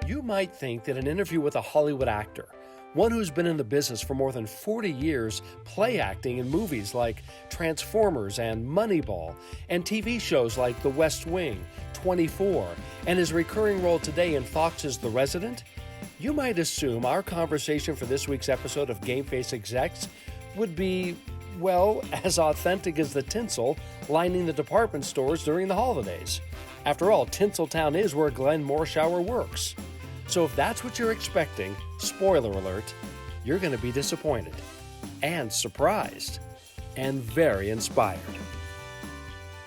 You might think that an interview with a Hollywood actor, one who's been in the business for more than 40 years, play acting in movies like Transformers and Moneyball, and TV shows like The West Wing, 24, and his recurring role today in Fox's The Resident, you might assume our conversation for this week's episode of Game Face Execs would be, well, as authentic as the tinsel lining the department stores during the holidays. After all, Tinseltown is where Glenn Morshower works. So if that's what you're expecting, spoiler alert, you're going to be disappointed and surprised and very inspired.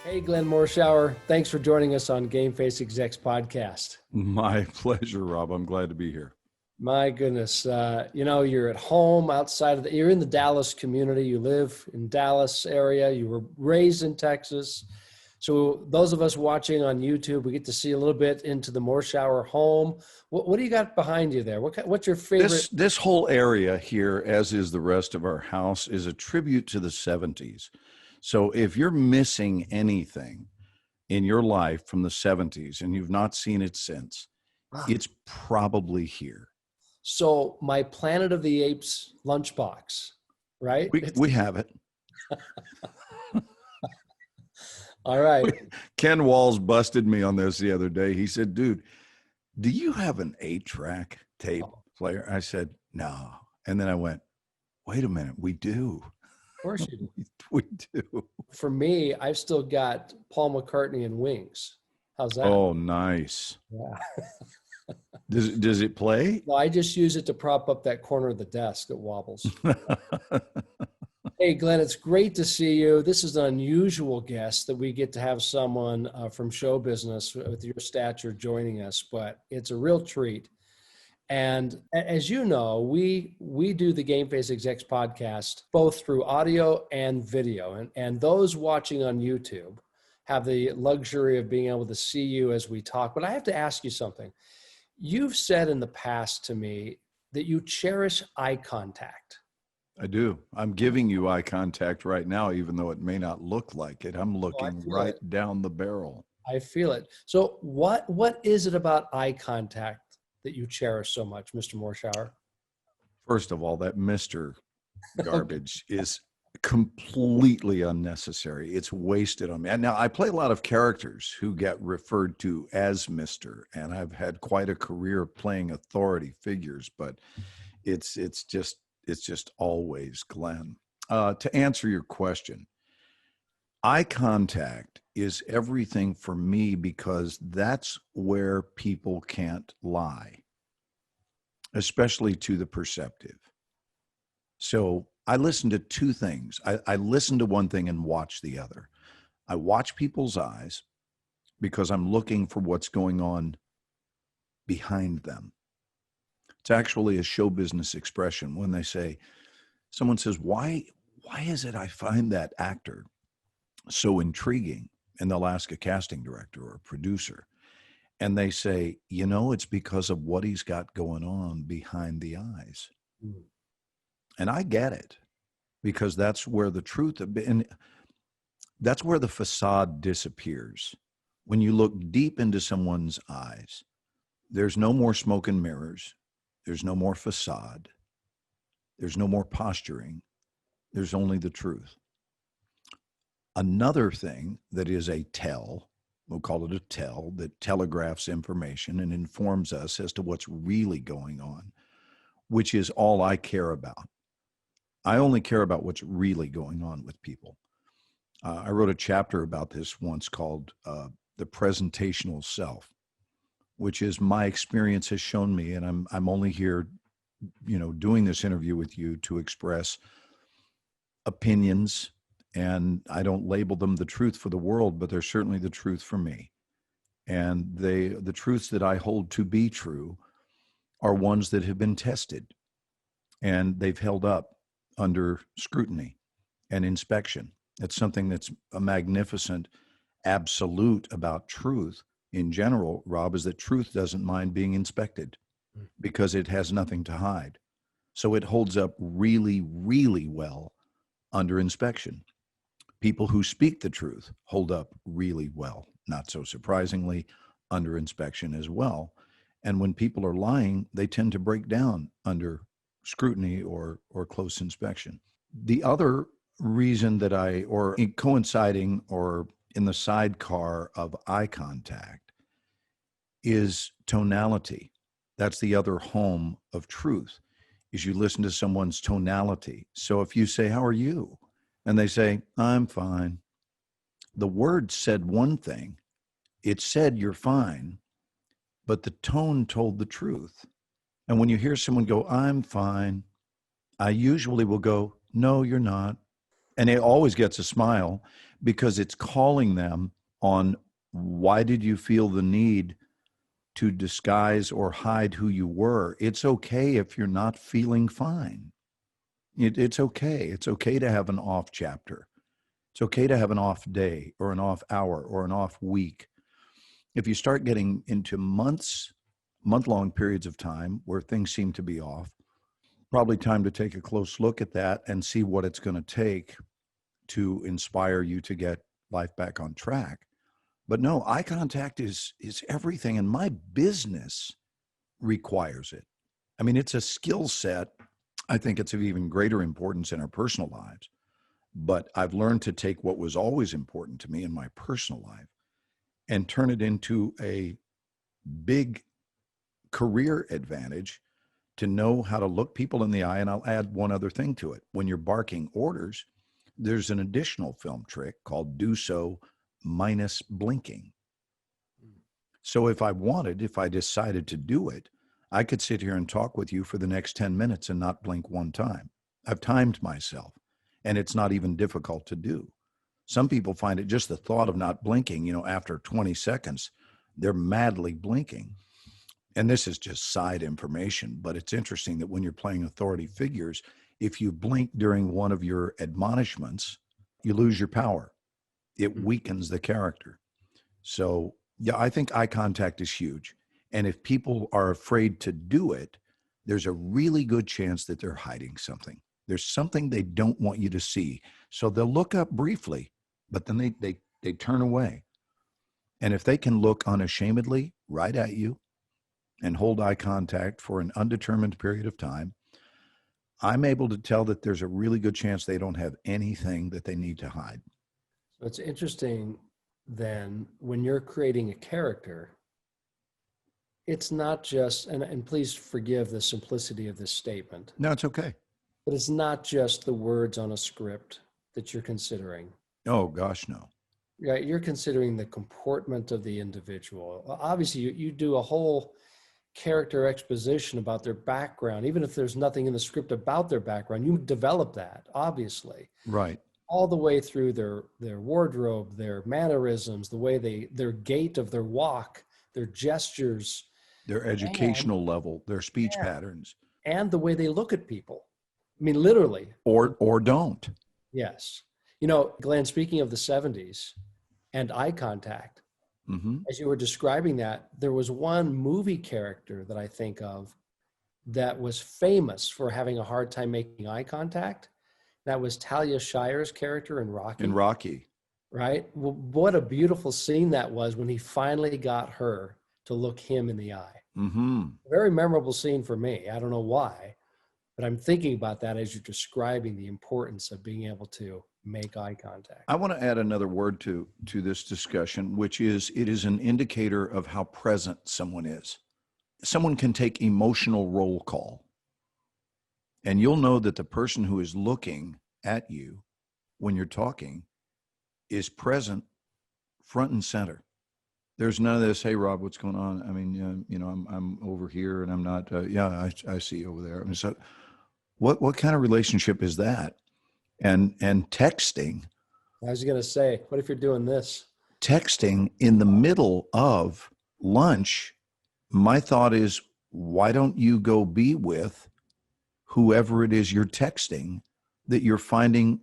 Hey, Glenn Morshower, thanks for joining us on Game Face Execs podcast. My pleasure, Rob. I'm glad to be here. My goodness. You're at home you're in the Dallas community. You live in Dallas area. You were raised in Texas. So those of us watching on YouTube, we get to see a little bit into the Morshower home. What do you got behind you there? What's your favorite? This whole area here, as is the rest of our house, is a tribute to the 70s. So if you're missing anything in your life from the 70s and you've not seen it since, it's probably here. So my Planet of the Apes lunchbox, right? We have it. All right. Ken Walls busted me on this the other day. He said, dude, do you have an 8-track tape player? I said, no. And then I went, wait a minute, we do. Of course you do. We do. For me, I've still got Paul McCartney and Wings. How's that? Oh, nice. Yeah. Does it play? No, I just use it to prop up that corner of the desk that wobbles. Hey, Glenn, it's great to see you. This is an unusual guest that we get to have someone from show business with your stature joining us, but it's a real treat. And as you know, we do the Game Face Execs podcast both through audio and video. And those watching on YouTube have the luxury of being able to see you as we talk. But I have to ask you something. You've said in the past to me that you cherish eye contact. I do. I'm giving you eye contact right now, even though it may not look like it. I'm looking right down the barrel. I feel it. So what is it about eye contact that you cherish so much, Mr. Morshower? First of all, that Mr. garbage is completely unnecessary. It's wasted on me. And now I play a lot of characters who get referred to as Mr., and I've had quite a career playing authority figures, but it's just always Glenn. To answer your question, eye contact is everything for me because that's where people can't lie, especially to the perceptive. So I listen to two things. I listen to one thing and watch the other. I watch people's eyes because I'm looking for what's going on behind them. It's actually a show business expression when they say, someone says, why is it I find that actor so intriguing? And they'll ask a casting director or a producer. And they say, it's because of what he's got going on behind the eyes. Mm. And I get it, because that's where the truth, and that's where the facade disappears. When you look deep into someone's eyes, there's no more smoke and mirrors. There's no more facade. There's no more posturing. There's only the truth. Another thing that is a tell, we'll call it a tell, that telegraphs information and informs us as to what's really going on, which is all I care about. I only care about what's really going on with people. I wrote a chapter about this once called The Presentational Self, which is my experience has shown me, and I'm only here, doing this interview with you to express opinions, and I don't label them the truth for the world, but they're certainly the truth for me. And the truths that I hold to be true are ones that have been tested, and they've held up under scrutiny and inspection. It's something that's a magnificent absolute about truth in general, Rob, is that truth doesn't mind being inspected because it has nothing to hide. So it holds up really, really well under inspection. People who speak the truth hold up really well, not so surprisingly, under inspection as well. And when people are lying, they tend to break down under scrutiny or close inspection. The other reason that or in coinciding or in the sidecar of eye contact is tonality. That's the other home of truth, is you listen to someone's tonality. So if you say, "How are you?" and they say, "I'm fine," the word said one thing. It said you're fine, but the tone told the truth. And when you hear someone go, "I'm fine," I usually will go, "No, you're not." And it always gets a smile because it's calling them on, why did you feel the need to disguise or hide who you were? It's okay if you're not feeling fine. It's okay. It's okay to have an off chapter. It's okay to have an off day or an off hour or an off week. If you start getting into month-long periods of time where things seem to be off, probably time to take a close look at that and see what it's going to take to inspire you to get life back on track. But no, eye contact is everything, and my business requires it. I mean, it's a skill set. I think it's of even greater importance in our personal lives. But I've learned to take what was always important to me in my personal life and turn it into a big career advantage to know how to look people in the eye. And I'll add one other thing to it. When you're barking orders, there's an additional film trick called do so minus blinking. So if I decided to do it, I could sit here and talk with you for the next 10 minutes and not blink one time. I've timed myself, and it's not even difficult to do. Some people find it just the thought of not blinking, after 20 seconds, they're madly blinking. And this is just side information, but it's interesting that when you're playing authority figures, if you blink during one of your admonishments, you lose your power. It weakens the character. So, yeah, I think eye contact is huge. And if people are afraid to do it, there's a really good chance that they're hiding something. There's something they don't want you to see. So they'll look up briefly, but then they turn away. And if they can look unashamedly right at you and hold eye contact for an undetermined period of time, I'm able to tell that there's a really good chance they don't have anything that they need to hide. So it's interesting then when you're creating a character, it's not just, and please forgive the simplicity of this statement. No, it's okay. But it's not just the words on a script that you're considering. Oh, gosh, no. Right? You're considering the comportment of the individual. Obviously, you do a whole character exposition about their background. Even if there's nothing in the script about their background, you develop that, obviously. Right. All the way through their wardrobe, their mannerisms, the way their gait of their walk, their gestures. Their educational level, their speech patterns. And the way they look at people. I mean, literally. Or don't. Yes. Glenn, speaking of the 70s and eye contact, as you were describing that, there was one movie character that I think of that was famous for having a hard time making eye contact. That was Talia Shire's character in Rocky. In Rocky. Right? Well, what a beautiful scene that was when he finally got her to look him in the eye. Very memorable scene for me. I don't know why, but I'm thinking about that as you're describing the importance of being able to make eye contact. I want to add another word to this discussion, which is it is an indicator of how present someone is. Someone can take emotional roll call, and you'll know that the person who is looking at you when you're talking is present, front and center. There's none of this, "Hey, Rob, what's going on? I mean, I'm over here and I'm not, I see you over there." I mean, so what kind of relationship is that? And texting. I was going to say, what if you're doing this? Texting in the middle of lunch, my thought is, why don't you go be with whoever it is you're texting that you're finding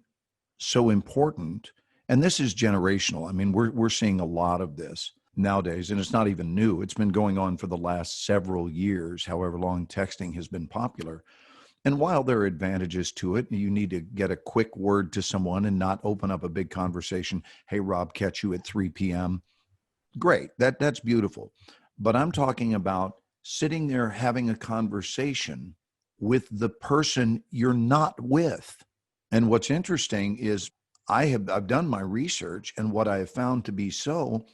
so important? And this is generational. I mean, we're seeing a lot of this nowadays, and it's not even new. It's been going on for the last several years, however long texting has been popular. And while there are advantages to it, you need to get a quick word to someone and not open up a big conversation. "Hey, Rob, catch you at 3 p.m. Great. That's beautiful. But I'm talking about sitting there having a conversation with the person you're not with. And what's interesting is I've done my research, and what I have found to be so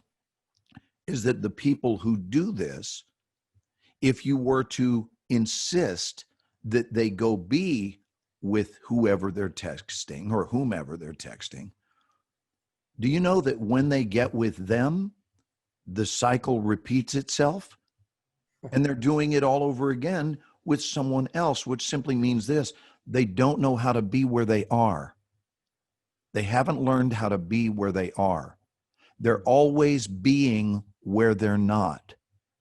is that the people who do this, if you were to insist that they go be with whoever they're texting or whomever they're texting, do you know that when they get with them, the cycle repeats itself? And they're doing it all over again with someone else, which simply means this: they don't know how to be where they are. They haven't learned how to be where they are. They're always being where they're not.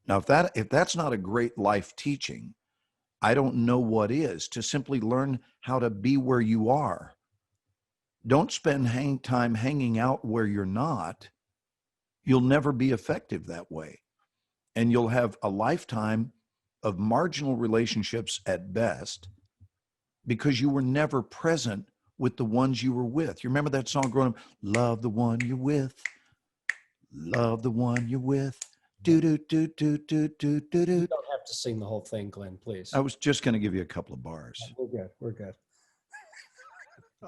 Now, if that's not a great life teaching, I don't know what is. To simply learn how to be where you are. Don't spend time hanging out where you're not. You'll never be effective that way. And you'll have a lifetime of marginal relationships at best, because you were never present with the ones you were with. You remember that song growing up? Love the one you're with. Love the one you're with. Do do do do do do do do. You don't have to sing the whole thing, Glenn, please. I was just going to give you a couple of bars. We're good. We're good.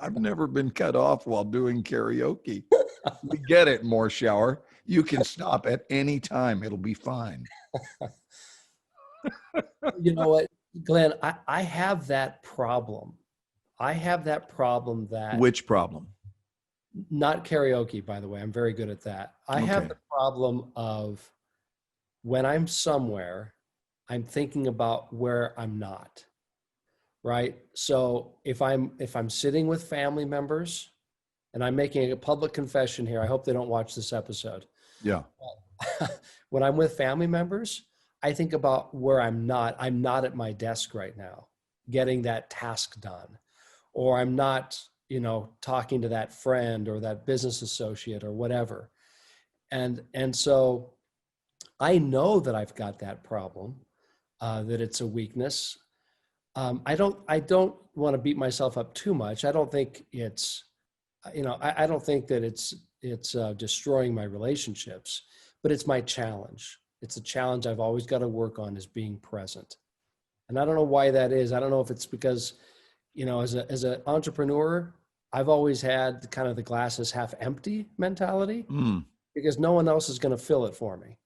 I've never been cut off while doing karaoke. We get it, Morshower. You can stop at any time. It'll be fine. You know what, Glenn, I have that problem. I have that problem that... Which problem? Not karaoke, by the way. I'm very good at that. I have the problem of when I'm somewhere, I'm thinking about where I'm not, right? So if I'm sitting with family members, and I'm making a public confession here, I hope they don't watch this episode. Yeah. When I'm with family members, I think about where I'm not. I'm not at my desk right now getting that task done, or I'm not, talking to that friend or that business associate or whatever. And so I know that I've got that problem, that it's a weakness. I don't want to beat myself up too much. I don't think it's, I don't think that it's destroying my relationships, but it's my challenge. It's a challenge I've always got to work on, is being present. And I don't know why that is. I don't know if it's because, as an entrepreneur, I've always had kind of the glass is half empty mentality, because no one else is going to fill it for me.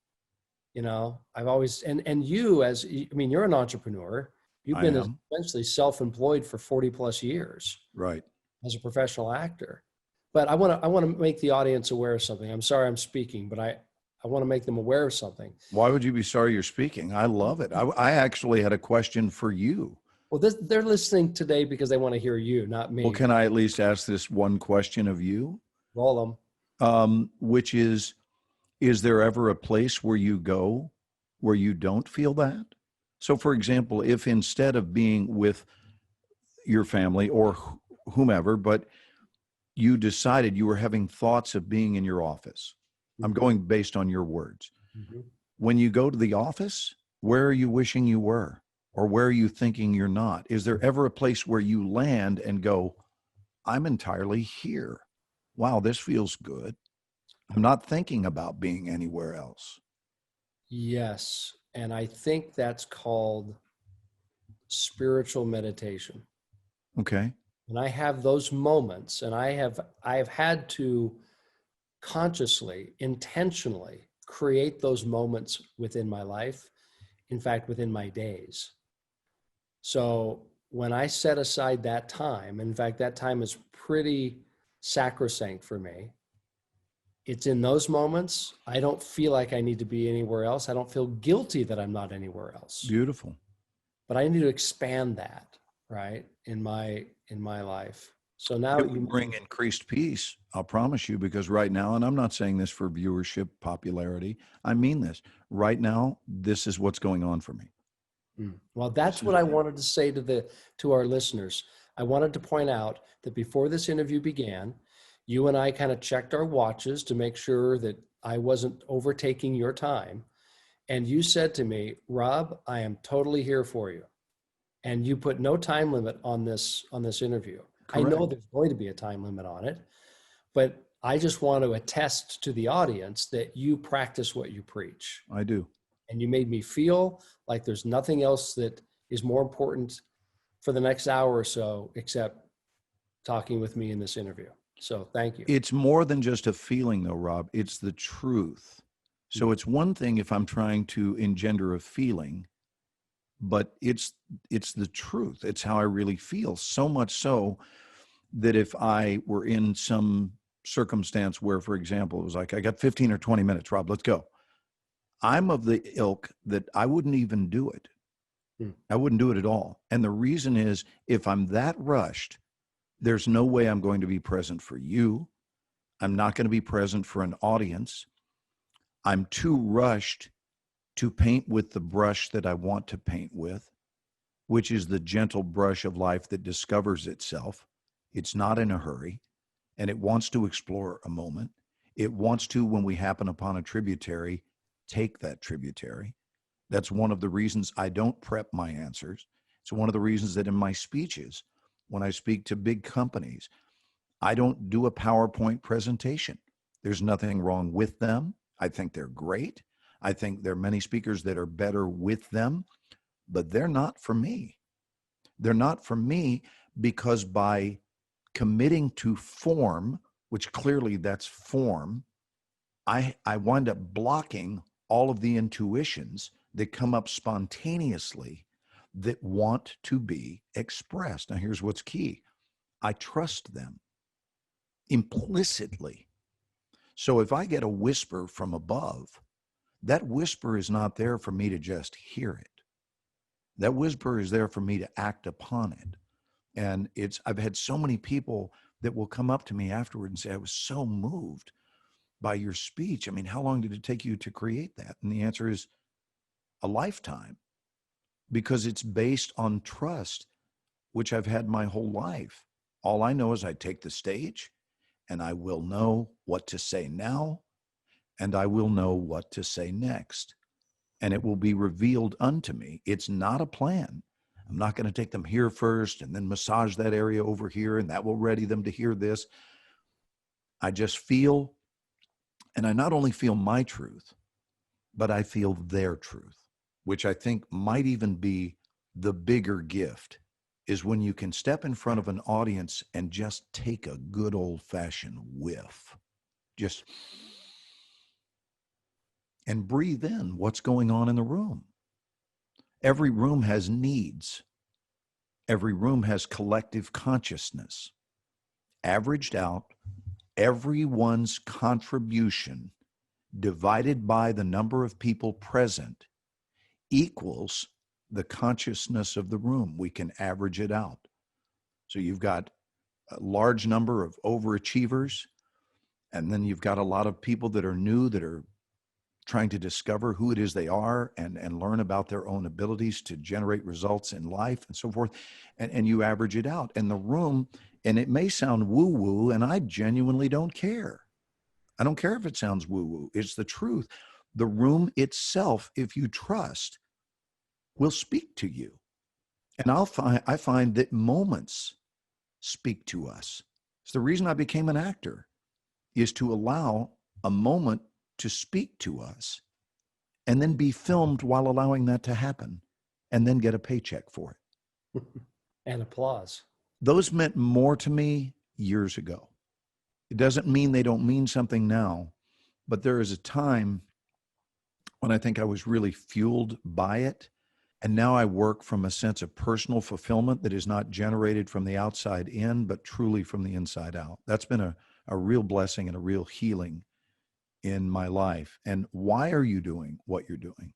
I've always, and you you're an entrepreneur. You've been essentially self-employed for 40 plus years. Right. As a professional actor. But I want to make the audience aware of something. I'm sorry I'm speaking, but I want to make them aware of something. Why would you be sorry you're speaking? I love it. I actually had a question for you. Well, they're listening today because they want to hear you, not me. Well, can I at least ask this one question of you? Roll them. Which is there ever a place where you go where you don't feel that? So, for example, if instead of being with your family or whomever, but you decided you were having thoughts of being in your office. I'm going based on your words. Mm-hmm. When you go to the office, where are you wishing you were? Or where are you thinking you're not? Is there ever a place where you land and go, I'm entirely here. Wow, this feels good. I'm not thinking about being anywhere else. Yes. And I think that's called spiritual meditation. Okay. And I have those moments, and I've had to consciously, intentionally create those moments within my life. In fact, within my days. So when I set aside that time, in fact, that time is pretty sacrosanct for me. It's in those moments, I don't feel like I need to be anywhere else. I don't feel guilty that I'm not anywhere else. Beautiful. But I need to expand that, right, in my life. So now it would bring increased peace, I'll promise you, because right now, and I'm not saying this for viewership, popularity, I mean this. Right now, this is what's going on for me. Well, that's what I wanted to say to our listeners. I wanted to point out that before this interview began, you and I kind of checked our watches to make sure that I wasn't overtaking your time. And you said to me, Rob, I am totally here for you. And you put no time limit on this interview. Correct. I know there's going to be a time limit on it, but I just want to attest to the audience that you practice what you preach. I do. And you made me feel like there's nothing else that is more important for the next hour or so except talking with me in this interview. So thank you. It's more than just a feeling, though, Rob. It's the truth. So it's one thing if I'm trying to engender a feeling, but it's the truth. It's how I really feel. So much so that if I were in some circumstance where, for example, it was like, I got 15 or 20 minutes, Rob, let's go. I'm of the ilk that I wouldn't even do it. I wouldn't do it at all. And the reason is, if I'm that rushed, there's no way I'm going to be present for you. I'm not going to be present for an audience. I'm too rushed to paint with the brush that I want to paint with, which is the gentle brush of life that discovers itself. It's not in a hurry, and it wants to explore a moment. It wants to, when we happen upon a tributary, take that tributary. That's one of the reasons I don't prep my answers. It's one of the reasons that in my speeches, when I speak to big companies, I don't do a PowerPoint presentation. There's nothing wrong with them. I think they're great. I think there are many speakers that are better with them, but they're not for me. They're not for me because by committing to form, which clearly that's form, I wind up blocking all of the intuitions that come up spontaneously that want to be expressed. Now, here's what's key. I trust them implicitly. So if I get a whisper from above, that whisper is not there for me to just hear it. That whisper is there for me to act upon it. And I've had so many people that will come up to me afterward and say, I was so moved by your speech. I mean, how long did it take you to create that? And the answer is a lifetime, because it's based on trust, which I've had my whole life. All I know is I take the stage and I will know what to say now, and I will know what to say next. And it will be revealed unto me. It's not a plan. I'm not going to take them here first and then massage that area over here, and that will ready them to hear this. I just feel, and I not only feel my truth, but I feel their truth, which I think might even be the bigger gift, is when you can step in front of an audience and just take a good old-fashioned whiff. Just and breathe in what's going on in the room. Every room has needs. Every room has collective consciousness. Averaged out, everyone's contribution divided by the number of people present equals the consciousness of the room. We can average it out. So you've got a large number of overachievers, and then you've got a lot of people that are new, that are trying to discover who it is they are and learn about their own abilities to generate results in life and so forth. And you average it out. And the room, and it may sound woo-woo, and I genuinely don't care. I don't care if it sounds woo-woo. It's the truth. The room itself, if you trust, will speak to you. And I find that moments speak to us. It's the reason I became an actor, is to allow a moment to speak to us and then be filmed while allowing that to happen and then get a paycheck for it. And applause. Those meant more to me years ago. It doesn't mean they don't mean something now, but there is a time when I think I was really fueled by it. And now I work from a sense of personal fulfillment that is not generated from the outside in, but truly from the inside out. That's been a real blessing and a real healing in my life. And why are you doing what you're doing?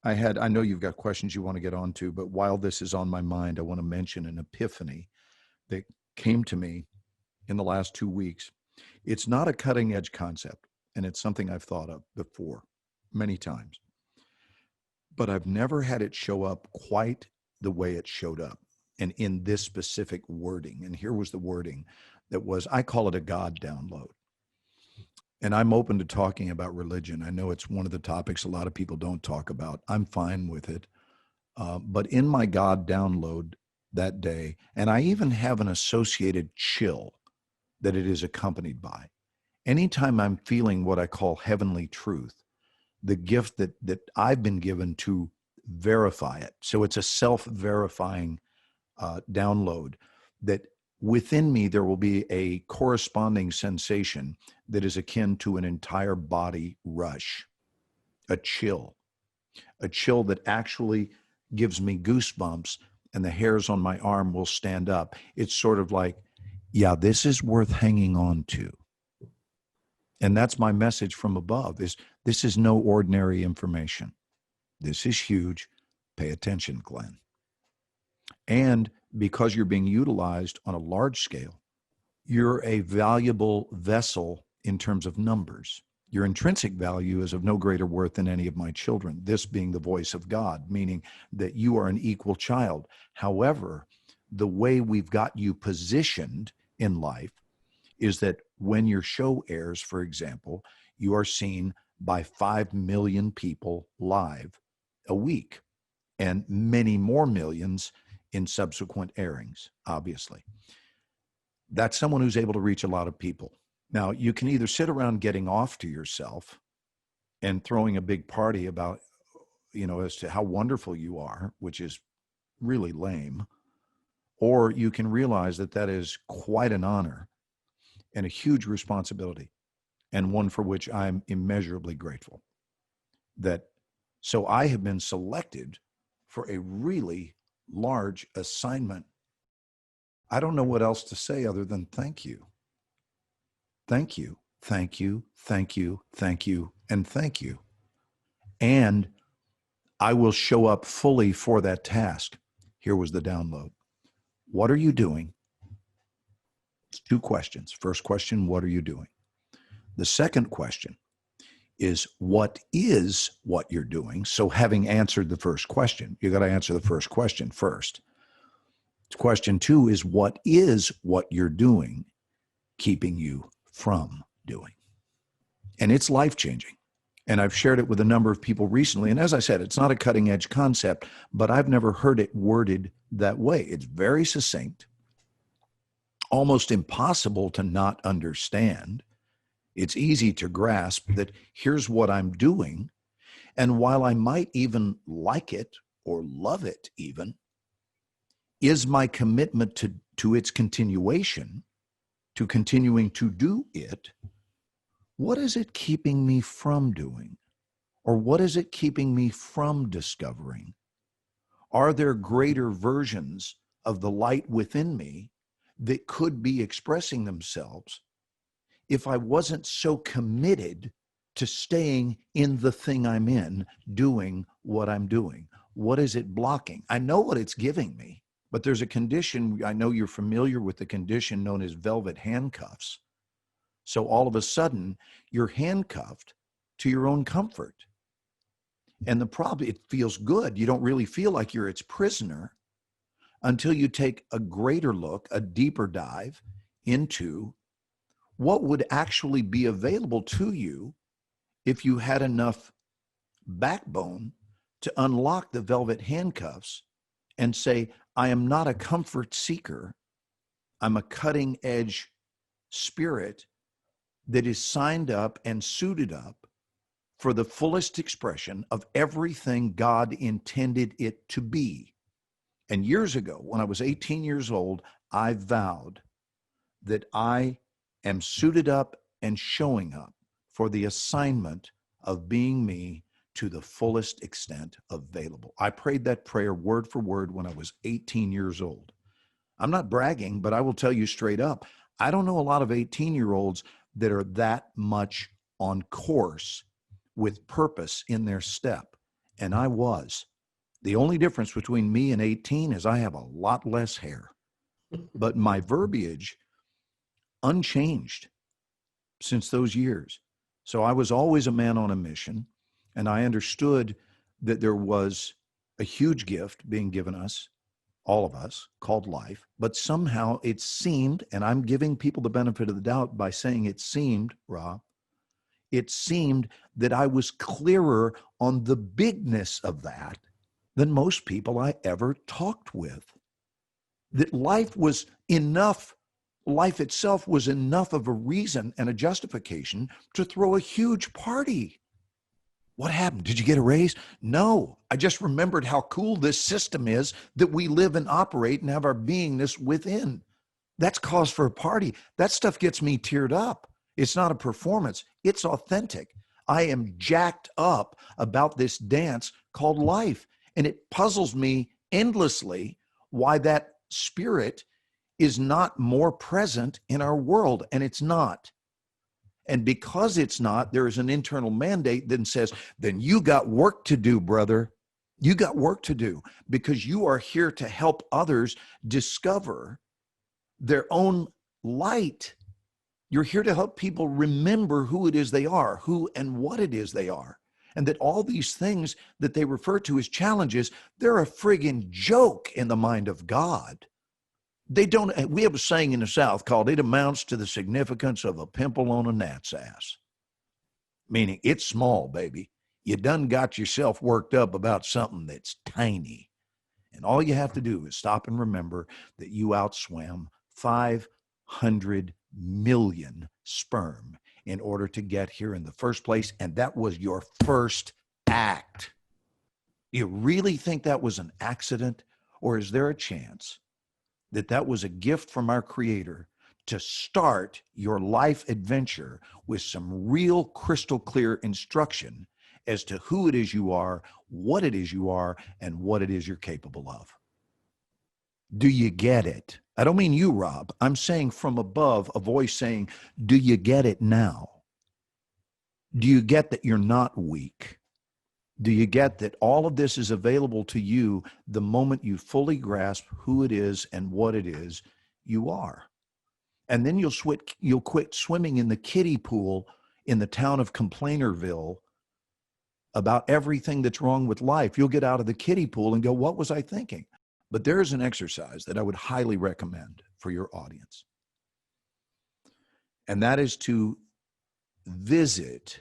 I know you've got questions you want to get onto, but while this is on my mind, I want to mention an epiphany that came to me in the last 2 weeks. It's not a cutting edge concept, and it's something I've thought of before many times, but I've never had it show up quite the way it showed up and in this specific wording. And here was the wording that was, I call it a God download. And I'm open to talking about religion. I know it's one of the topics a lot of people don't talk about. I'm fine with it. But in my God download that day, and I even have an associated chill that it is accompanied by. Anytime I'm feeling what I call heavenly truth, the gift that I've been given to verify it. So it's a self-verifying download that within me there will be a corresponding sensation that is akin to an entire body rush, a chill that actually gives me goosebumps and the hairs on my arm will stand up. It's sort of like, yeah, this is worth hanging on to. And that's my message from above, is this is no ordinary information. This is huge. Pay attention, Glenn. And because you're being utilized on a large scale, you're a valuable vessel in terms of numbers. Your intrinsic value is of no greater worth than any of my children, this being the voice of God, meaning that you are an equal child. However, the way we've got you positioned in life is that when your show airs, for example, you are seen by 5 million people live a week and many more millions in subsequent airings, obviously. That's someone who's able to reach a lot of people. Now, you can either sit around getting off to yourself and throwing a big party about, as to how wonderful you are, which is really lame, or you can realize that that is quite an honor and a huge responsibility, and one for which I'm immeasurably grateful. So I have been selected for a really large assignment. I don't know what else to say other than thank you. Thank you, thank you, thank you, thank you, and thank you. And I will show up fully for that task. Here was the download. What are you doing? It's 2 questions. First question, what are you doing? The second question is, what is what you're doing? So having answered the first question, you got to answer the first question first. Question 2 is, what is what you're doing keeping you from doing? And it's life-changing. And I've shared it with a number of people recently. And as I said, it's not a cutting-edge concept, but I've never heard it worded that way. It's very succinct, almost impossible to not understand. It's easy to grasp that here's what I'm doing. And while I might even like it or love it even, is my commitment to its continuation, to continuing to do it, what is it keeping me from doing? Or what is it keeping me from discovering? Are there greater versions of the light within me that could be expressing themselves if I wasn't so committed to staying in the thing I'm in, doing what I'm doing? What is it blocking? I know what it's giving me, but there's a condition. I know you're familiar with the condition known as velvet handcuffs. So all of a sudden, you're handcuffed to your own comfort. And the problem, it feels good. You don't really feel like you're its prisoner until you take a greater look, a deeper dive into what would actually be available to you if you had enough backbone to unlock the velvet handcuffs and say, I am not a comfort seeker. I'm a cutting edge spirit that is signed up and suited up for the fullest expression of everything God intended it to be. And years ago, when I was 18 years old, I vowed that I am suited up and showing up for the assignment of being me to the fullest extent available. I prayed that prayer word for word when I was 18 years old. I'm not bragging, but I will tell you straight up, I don't know a lot of 18-year-olds that are that much on course with purpose in their step. And I was. The only difference between me and 18 is I have a lot less hair. But my verbiage unchanged since those years. So I was always a man on a mission, and I understood that there was a huge gift being given us, all of us, called life, but somehow it seemed, and I'm giving people the benefit of the doubt by saying it seemed, Rob, it seemed that I was clearer on the bigness of that than most people I ever talked with. That life was enough, life itself was enough of a reason and a justification to throw a huge party. What happened? Did you get a raise? No, I just remembered how cool this system is that we live and operate and have our beingness within. That's cause for a party. That stuff gets me teared up. It's not a performance. It's authentic. I am jacked up about this dance called life. And it puzzles me endlessly why that spirit is not more present in our world. And it's not. And because it's not, there is an internal mandate that says, then you got work to do, brother. You got work to do, because you are here to help others discover their own light. You're here to help people remember who it is they are, who and what it is they are. And that all these things that they refer to as challenges, they're a friggin' joke in the mind of God. They don't, we have a saying in the South called, it amounts to the significance of a pimple on a gnat's ass. Meaning it's small, baby. You done got yourself worked up about something that's tiny. And all you have to do is stop and remember that you outswam 500 million sperm in order to get here in the first place. And that was your first act. You really think that was an accident? Or is there a chance that that was a gift from our Creator to start your life adventure with some real crystal clear instruction as to who it is you are, what it is you are, and what it is you're capable of? Do you get it? I don't mean you, Rob. I'm saying from above, a voice saying, do you get it now? Do you get that you're not weak? Do you get that all of this is available to you the moment you fully grasp who it is and what it is you are? And then you'll quit swimming in the kiddie pool in the town of Complainerville about everything that's wrong with life. You'll get out of the kiddie pool and go, what was I thinking? But there's an exercise that I would highly recommend for your audience. And that is to visit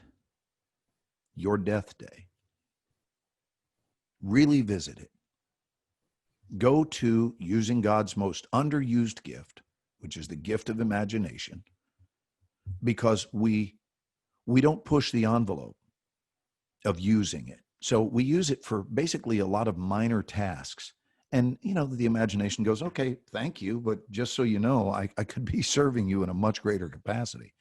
your death day. Really visit it. Go to, using God's most underused gift, which is the gift of imagination, because we don't push the envelope of using it. So we use it for basically a lot of minor tasks. And, the imagination goes, okay, thank you. But just so you know, I could be serving you in a much greater capacity.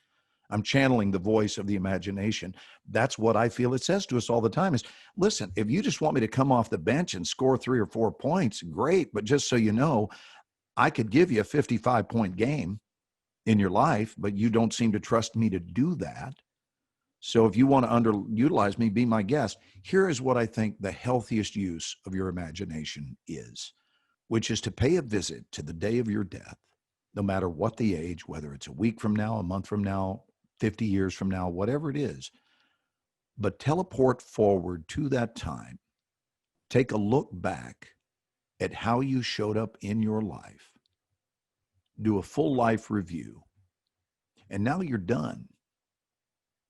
I'm channeling the voice of the imagination. That's what I feel it says to us all the time is, listen, if you just want me to come off the bench and score 3 or 4 points, great. But just so you know, I could give you a 55-point game in your life, but you don't seem to trust me to do that. So if you want to underutilize me, be my guest. Here is what I think the healthiest use of your imagination is, which is to pay a visit to the day of your death, no matter what the age, whether it's a week from now, a month from now, 50 years from now, whatever it is. But teleport forward to that time. Take a look back at how you showed up in your life. Do a full life review. And now you're done,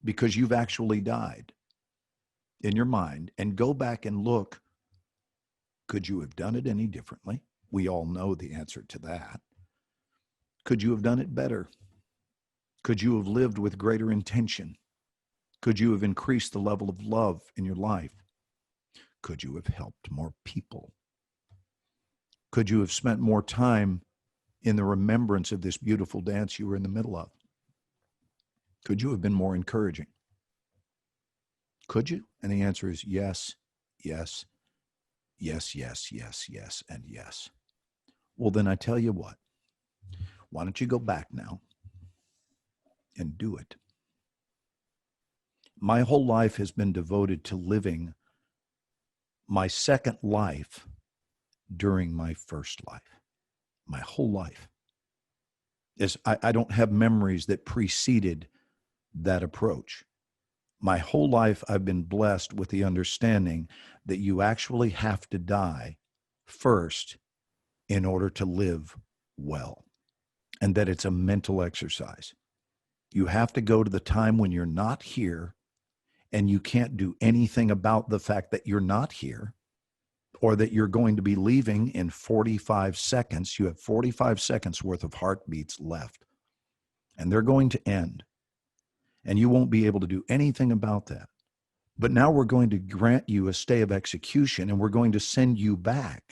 because you've actually died in your mind. And go back and look, could you have done it any differently? We all know the answer to that. Could you have done it better? Could you have lived with greater intention? Could you have increased the level of love in your life? Could you have helped more people? Could you have spent more time in the remembrance of this beautiful dance you were in the middle of? Could you have been more encouraging? Could you? And the answer is yes, yes, yes, yes, yes, yes, and yes. Well, then I tell you what. Why don't you go back now and do it? My whole life has been devoted to living my second life during my first life. My whole life. I don't have memories that preceded that approach. My whole life, I've been blessed with the understanding that you actually have to die first in order to live well, and that it's a mental exercise. You have to go to the time when you're not here and you can't do anything about the fact that you're not here, or that you're going to be leaving in 45 seconds. You have 45 seconds worth of heartbeats left, and they're going to end. And you won't be able to do anything about that. But now we're going to grant you a stay of execution and we're going to send you back.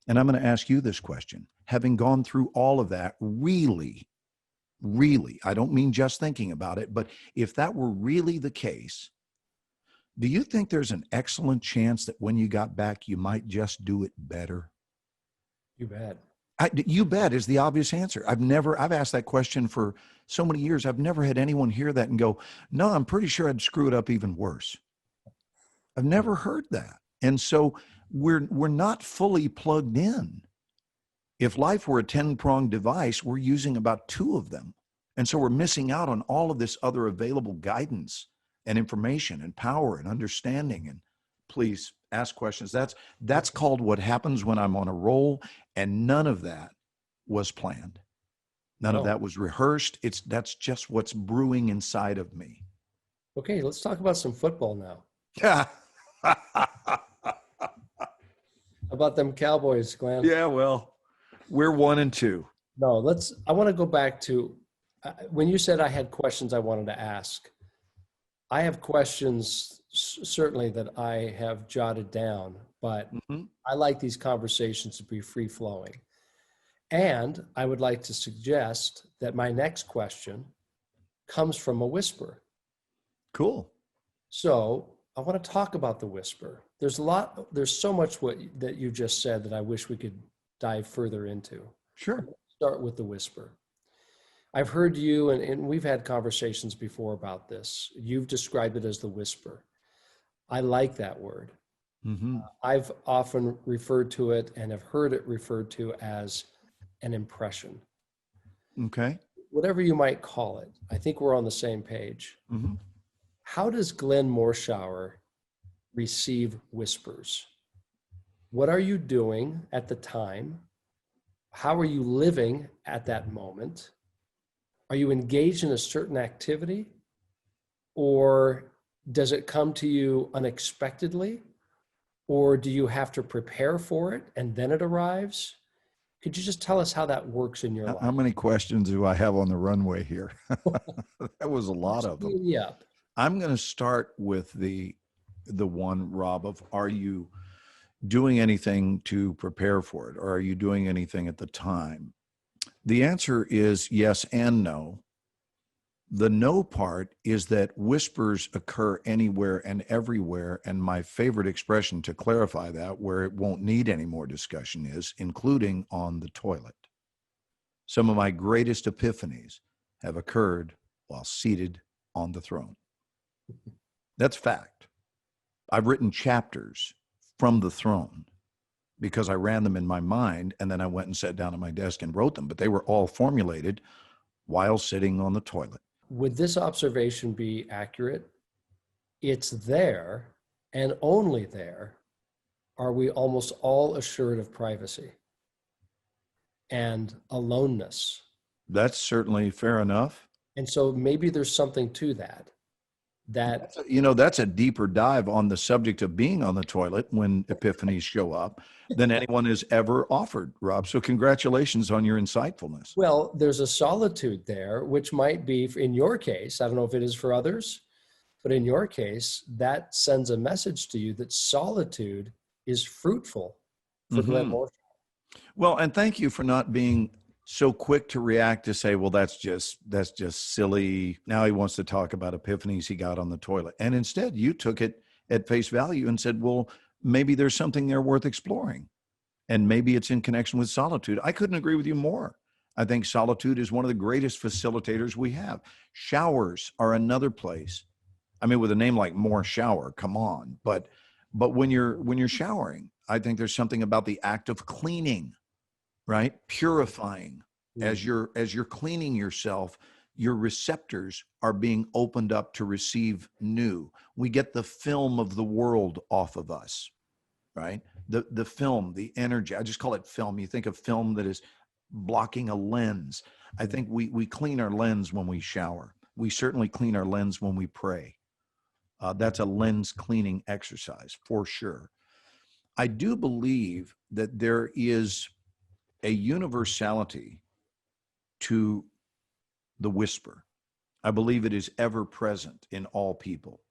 And I'm going to ask you this question. Having gone through all of that, really, I don't mean just thinking about it, but if that were really the case, do you think there's an excellent chance that when you got back, you might just do it better? You bet. You bet is the obvious answer. I've asked that question for so many years. I've never had anyone hear that and go, no, I'm pretty sure I'd screw it up even worse. I've never heard that. And so we're not fully plugged in. If life were a 10-pronged device, we're using about 2 of them. And so we're missing out on all of this other available guidance and information and power and understanding. And please ask questions. That's called what happens when I'm on a roll, and none of that was planned. None of that was rehearsed. That's just what's brewing inside of me. Okay, let's talk about some football now. Yeah. How about them Cowboys, Glenn? Yeah, well, we're 1-2. No, I want to go back to when you said I had questions I wanted to ask. I have questions certainly that I have jotted down, but I like these conversations to be free flowing. And I would like to suggest that my next question comes from a whisper. Cool. So I want to talk about the whisper. There's so much that you just said that I wish we could dive further into. Sure. Start with the whisper. I've heard you, and we've had conversations before about this. You've described it as the whisper. I like that word. I've often referred to it and have heard it referred to as an impression. Okay. Whatever you might call it, I think we're on the same page. How does Glenn Morshower receive whispers? What are you doing at the time? How are you living at that moment? Are you engaged in a certain activity? Or does it come to you unexpectedly? Or do you have to prepare for it and then it arrives? Could you just tell us how that works in your life? How many questions do I have on the runway here? That was a lot of them. Yeah. I'm going to start with the one, Rob, of are you doing anything to prepare for it? Or are you doing anything at the time? The answer is yes and no. The no part is that whispers occur anywhere and everywhere. And my favorite expression to clarify that, where it won't need any more discussion, is including on the toilet. Some of my greatest epiphanies have occurred while seated on the throne. That's fact. I've written chapters from the throne because I ran them in my mind, and then I went and sat down at my desk and wrote them, but they were all formulated while sitting on the toilet. Would this observation be accurate? It's there, and only there are we almost all assured of privacy and aloneness. That's certainly fair enough. And so maybe there's something to that. That's a deeper dive on the subject of being on the toilet when epiphanies show up than anyone has ever offered, Rob. So congratulations on your insightfulness. Well, there's a solitude there, which might be, in your case, I don't know if it is for others, but in your case, that sends a message to you that solitude is fruitful for Glenn Morshower. Well, and thank you for not being so quick to react to say, well, that's just silly. Now he wants to talk about epiphanies he got on the toilet. And instead you took it at face value and said, well, maybe there's something there worth exploring. And maybe it's in connection with solitude. I couldn't agree with you more. I think solitude is one of the greatest facilitators we have. Showers are another place. I mean, with a name like Morshower, come on. But when you're showering, I think there's something about the act of cleaning, right? Purifying. As you're cleaning yourself, your receptors are being opened up to receive new. We get the film of the world off of us, right? The film, the energy. I just call it film. You think of film that is blocking a lens. I think we clean our lens when we shower. We certainly clean our lens when we pray. That's a lens cleaning exercise for sure. I do believe that there is a universality to the whisper. I believe it is ever present in all people.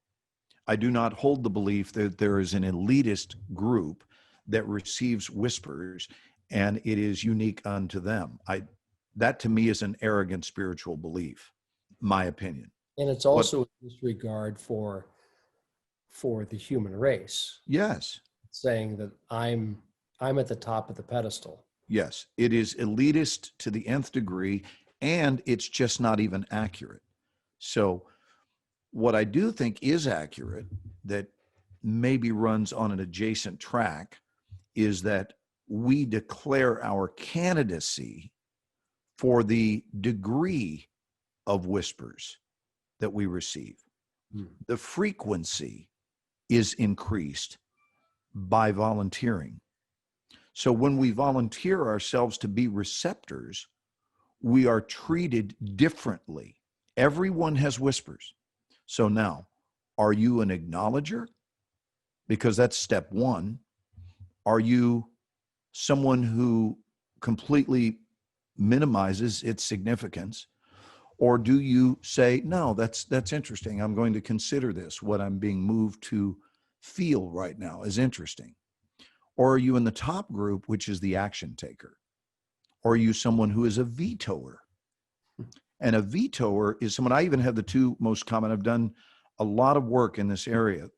I do not hold the belief that there is an elitist group that receives whispers and it is unique unto them. That to me is an arrogant spiritual belief, my opinion. And it's What? also a disregard for the human race, Yes. saying that I'm at the top of the pedestal. Yes, it is elitist to the nth degree, and it's just not even accurate. So, what I do think is accurate, that maybe runs on an adjacent track, is that we declare our candidacy for the degree of whispers that we receive. The frequency is increased by volunteering. So when we volunteer ourselves to be receptors, we are treated differently. Everyone has whispers. So now, are you an acknowledger? Because that's step one. Are you someone who completely minimizes its significance? Or do you say, no, that's interesting. I'm going to consider this. What I'm being moved to feel right now is interesting. Or are you in the top group, which is the action taker? Or are you someone who is a vetoer? And a vetoer is someone, I even have the two most common. I've done a lot of work in this area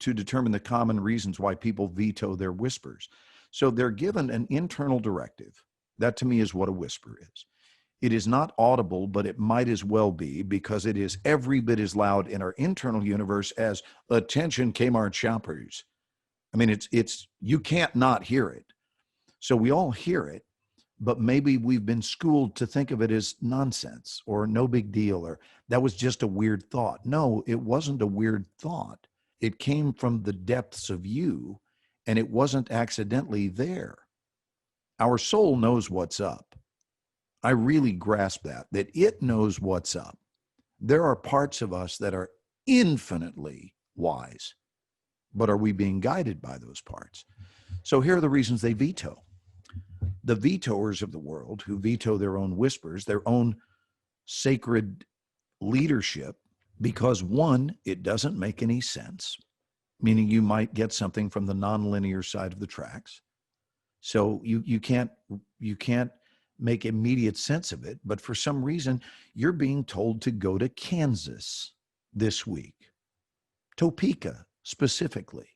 to determine the common reasons why people veto their whispers. So they're given an internal directive. That to me is what a whisper is. It is not audible, but it might as well be, because it is every bit as loud in our internal universe as "attention Kmart shoppers." I mean, it's you can't not hear it. So we all hear it, but maybe we've been schooled to think of it as nonsense or no big deal, or that was just a weird thought. No, it wasn't a weird thought. It came from the depths of you, and it wasn't accidentally there. Our soul knows what's up. I really grasp that it knows what's up. There are parts of us that are infinitely wise, but are we being guided by those parts? So here are the reasons they veto. The vetoers of the world, who veto their own whispers, their own sacred leadership, because one, it doesn't make any sense, meaning you might get something from the nonlinear side of the tracks. So you can't make immediate sense of it, but for some reason, you're being told to go to Kansas this week, Topeka specifically.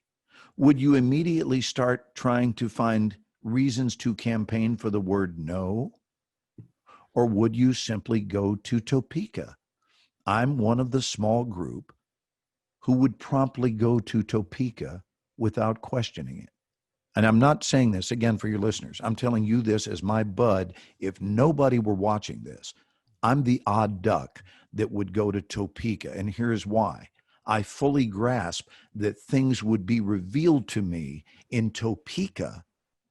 Would you immediately start trying to find reasons to campaign for the word no? Or would you simply go to Topeka? I'm one of the small group who would promptly go to Topeka without questioning it. And I'm not saying this, again, for your listeners. I'm telling you this as my bud. If nobody were watching this, I'm the odd duck that would go to Topeka. And here's why. I fully grasp that things would be revealed to me in Topeka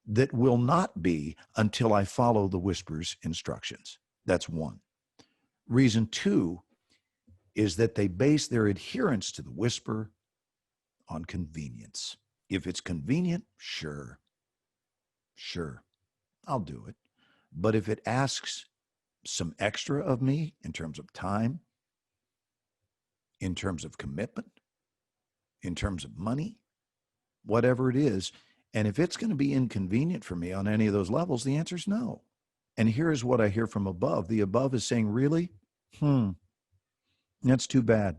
that will not be until I follow the whisper's instructions. That's one. Reason two is that they base their adherence to the whisper on convenience. If it's convenient, sure, I'll do it. But if it asks some extra of me in terms of time, in terms of commitment, in terms of money, whatever it is, and if it's going to be inconvenient for me on any of those levels, the answer is no. And here's what I hear from above. The above is saying, really? That's too bad.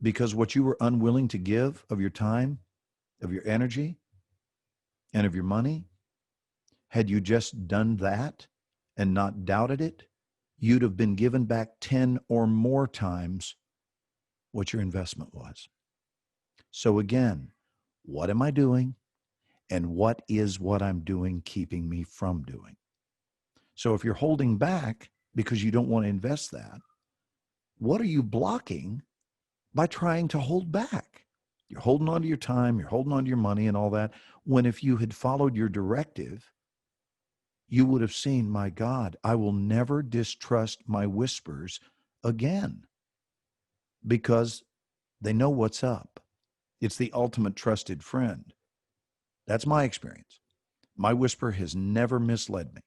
Because what you were unwilling to give of your time, of your energy, and of your money, had you just done that and not doubted it, you'd have been given back 10 or more times what your investment was. So again, what am I doing? And what is what I'm doing keeping me from doing? So if you're holding back because you don't want to invest that, what are you blocking by trying to hold back? You're holding on to your time, you're holding on to your money and all that, when if you had followed your directive, you would have seen, my God, I will never distrust my whispers again, because they know what's up. It's the ultimate trusted friend. That's my experience. My whisper has never misled me.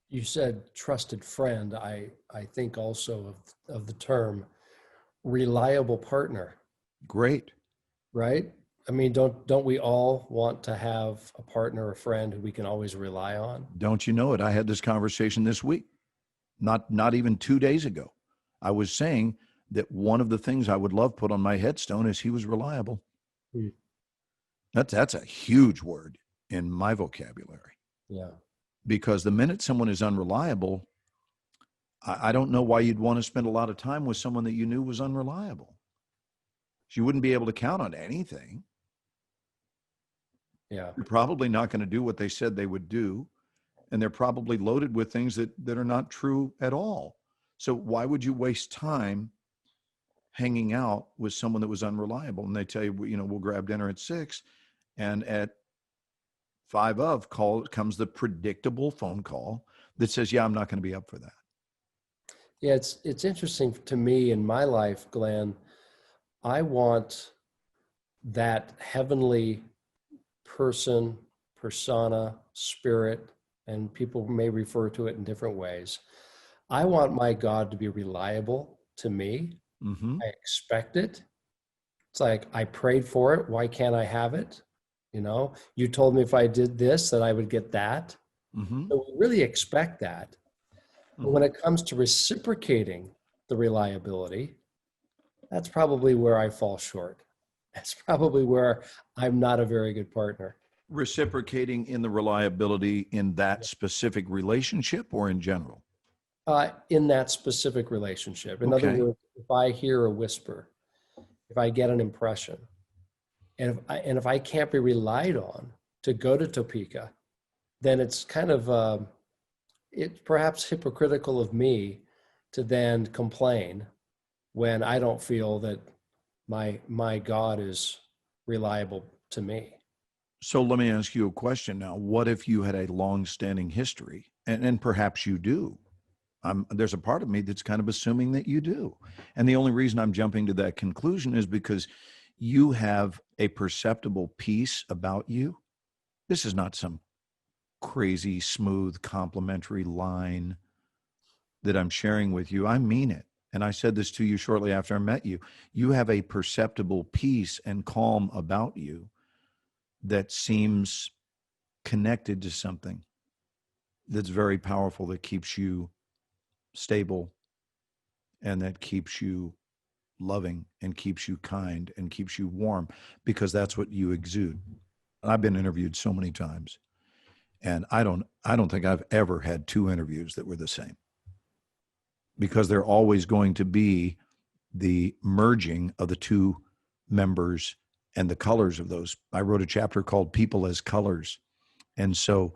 You said trusted friend. I think also of the term reliable partner. Great. right? I mean, don't we all want to have a partner, a friend who we can always rely on? Don't you know it? I had this conversation this week, not even 2 days ago. I was saying that one of the things I would love put on my headstone is he was reliable. Hmm. That's a huge word in my vocabulary, Yeah. because the minute someone is unreliable, I don't know why you'd want to spend a lot of time with someone that you knew was unreliable. You wouldn't be able to count on anything. Yeah. You're probably not going to do what they said they would do. And they're probably loaded with things that are not true at all. So why would you waste time hanging out with someone that was unreliable? And they tell you, we'll grab dinner at 6, and at 5 comes the predictable phone call that says, yeah, I'm not going to be up for that. Yeah, it's interesting to me in my life, Glenn. I want that heavenly person, persona, spirit, and people may refer to it in different ways. I want my God to be reliable to me. Mm-hmm. I expect it. It's like, I prayed for it. Why can't I have it? You told me if I did this, that I would get that. Mm-hmm. So we really expect that. But when Mm-hmm. it comes to reciprocating the reliability, that's probably where I fall short. That's probably where I'm not a very good partner. Reciprocating in the reliability in that specific relationship or in general? In that specific relationship. In other Okay. words, if I hear a whisper, if I get an impression, and if I can't be relied on to go to Topeka, then it's kind of it's perhaps hypocritical of me to then complain when I don't feel that my God is reliable to me. So let me ask you a question now. What if you had a long-standing history, and perhaps you do? There's a part of me that's kind of assuming that you do. And the only reason I'm jumping to that conclusion is because you have a perceptible peace about you. This is not some crazy, smooth, complimentary line that I'm sharing with you. I mean it. And I said this to you shortly after I met you. You have a perceptible peace and calm about you that seems connected to something that's very powerful, that keeps you stable, and that keeps you loving, and keeps you kind, and keeps you warm, because that's what you exude. I've been interviewed so many times, and I don't think I've ever had 2 interviews that were the same, because they're always going to be the merging of the 2 members and the colors of those. I wrote a chapter called People as Colors. And so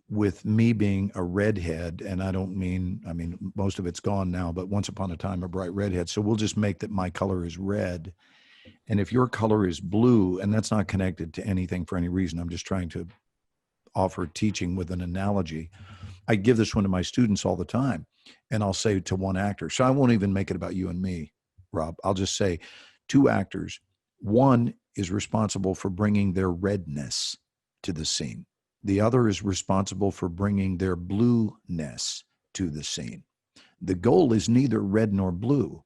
with me being a redhead, and I mean, most of it's gone now, but once upon a time, a bright redhead. So we'll just make that my color is red. And if your color is blue, and that's not connected to anything for any reason, I'm just trying to offer teaching with an analogy. I give this one to my students all the time, and I'll say to one actor, so I won't even make it about you and me, Rob. I'll just say 2 actors. One is responsible for bringing their redness to the scene. The other is responsible for bringing their blueness to the scene. The goal is neither red nor blue.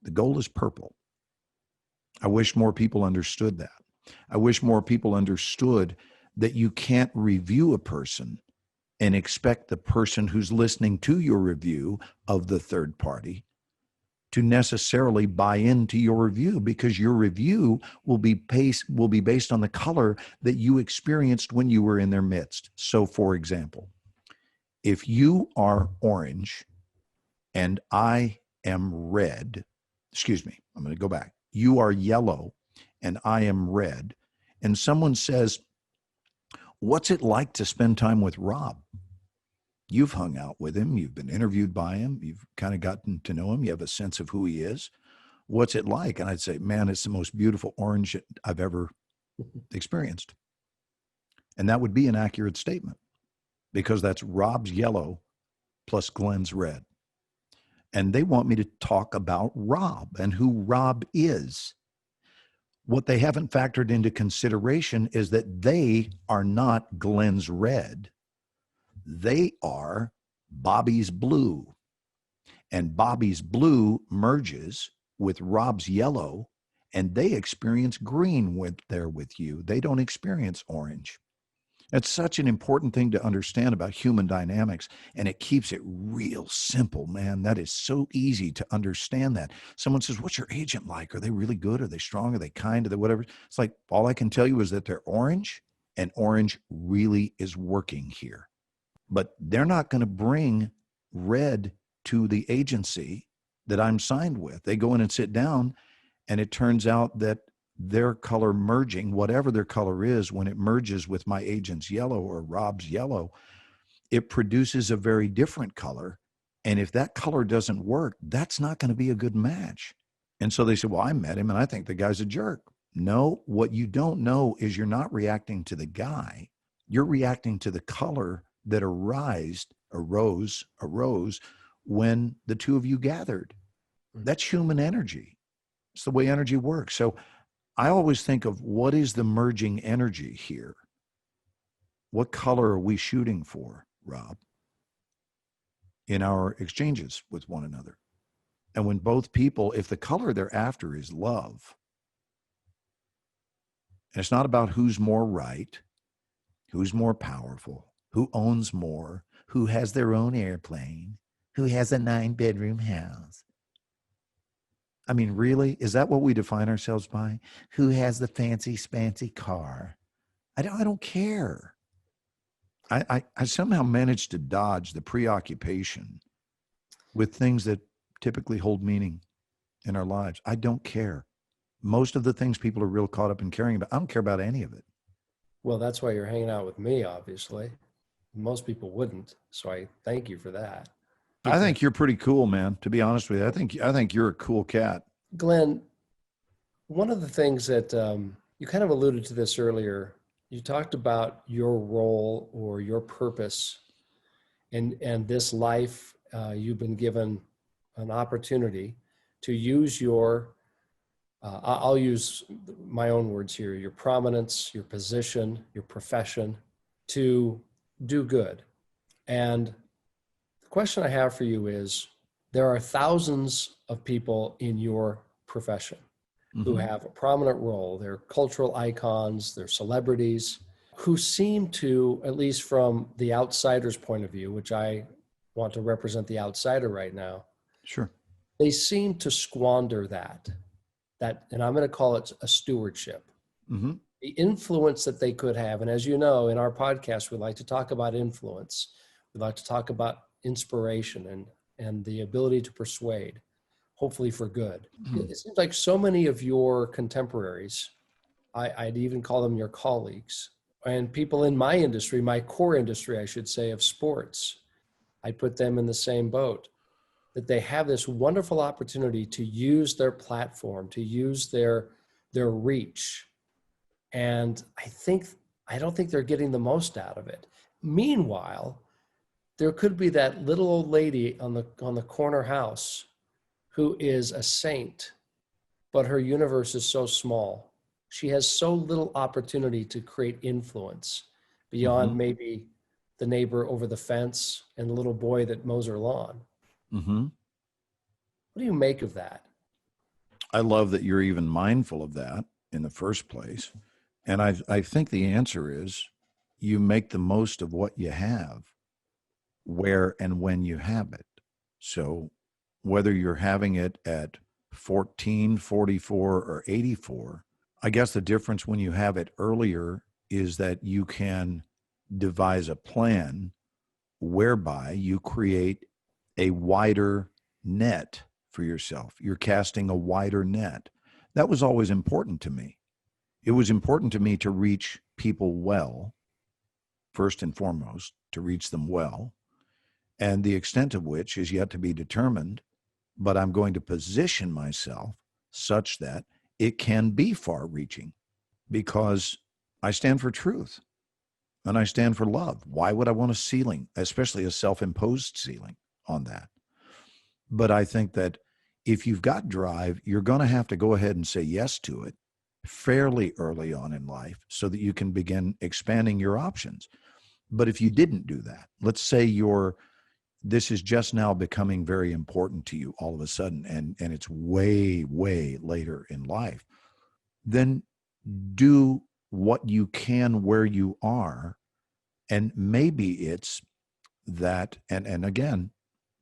The goal is purple. I wish more people understood that. I wish more people understood that you can't review a person and expect the person who's listening to your review of the third party to necessarily buy into your review, because your review will be based on the color that you experienced when you were in their midst. So, for example, if you are orange and I am red, excuse me, I'm going to go back. You are yellow and I am red, and someone says, "What's it like to spend time with Rob?" You've hung out with him. You've been interviewed by him. You've kind of gotten to know him. You have a sense of who he is. What's it like? And I'd say, man, it's the most beautiful orange I've ever experienced. And that would be an accurate statement, because that's Rob's yellow plus Glenn's red. And they want me to talk about Rob and who Rob is. What they haven't factored into consideration is that they are not Glenn's red. They are Bobby's blue. And Bobby's blue merges with Rob's yellow, and they experience green when they're with you. They don't experience orange. That's such an important thing to understand about human dynamics, and it keeps it real simple, man. That is so easy to understand that. Someone says, what's your agent like? Are they really good? Are they strong? Are they kind? Are they whatever? It's like, all I can tell you is that they're orange, and orange really is working here. But they're not going to bring red to the agency that I'm signed with. They go in and sit down, and it turns out that their color merging, whatever their color is, when it merges with my agent's yellow or Rob's yellow, it produces a very different color. And if that color doesn't work, that's not going to be a good match. And so they said, well, I met him and I think the guy's a jerk. No, what you don't know is you're not reacting to the guy. You're reacting to the color that arose when the two of you gathered. That's human energy. It's the way energy works. So I always think of, what is the merging energy here? What color are we shooting for, Rob, in our exchanges with one another? And when both people, if the color they're after is love, and it's not about who's more right, who's more powerful, who owns more, who has their own airplane, who has a 9-bedroom house. I mean, really? Is that what we define ourselves by? Who has the fancy spancy car? I don't care. I somehow managed to dodge the preoccupation with things that typically hold meaning in our lives. I don't care. Most of the things people are real caught up in caring about, I don't care about any of it. Well, that's why you're hanging out with me, obviously. Most people wouldn't. So I thank you for that. I think you're pretty cool, man. To be honest with you, I think you're a cool cat. Glenn, one of the things that you kind of alluded to this earlier, you talked about your role or your purpose and this life. You've been given an opportunity to use your, I'll use my own words here, your prominence, your position, your profession to do good. And the question I have for you is, there are thousands of people in your profession who have a prominent role. They're cultural icons, they're celebrities, who seem to, at least from the outsider's point of view, which I want to represent the outsider right now. Sure. They seem to squander that, and I'm going to call it a stewardship. The influence that they could have. And as you know, in our podcast, we like to talk about influence. We like to talk about inspiration and the ability to persuade, hopefully for good. It seems like so many of your contemporaries, I'd even call them your colleagues, and people in my industry, my core industry, I should say, of sports, I put them in the same boat, that they have this wonderful opportunity to use their platform, to use their reach. And I don't think they're getting the most out of it. Meanwhile, there could be that little old lady on the corner house who is a saint, but her universe is so small. She has so little opportunity to create influence beyond maybe the neighbor over the fence and the little boy that mows her lawn. What do you make of that? I love that you're even mindful of that in the first place. And I think the answer is, you make the most of what you have, where and when you have it. So whether you're having it at 14, 44, or 84, I guess the difference when you have it earlier is that you can devise a plan whereby you create a wider net for yourself. You're casting a wider net. That was always important to me. It was important to me to reach people well, first and foremost, to reach them well, and the extent of which is yet to be determined, but I'm going to position myself such that it can be far-reaching, because I stand for truth and I stand for love. Why would I want a ceiling, especially a self-imposed ceiling on that? But I think that if you've got drive, you're going to have to go ahead and say yes to it fairly early on in life so that you can begin expanding your options. But if you didn't do that, let's say this is just now becoming very important to you all of a sudden, and it's way, way later in life. then do what you can where you are. And maybe it's that, and again,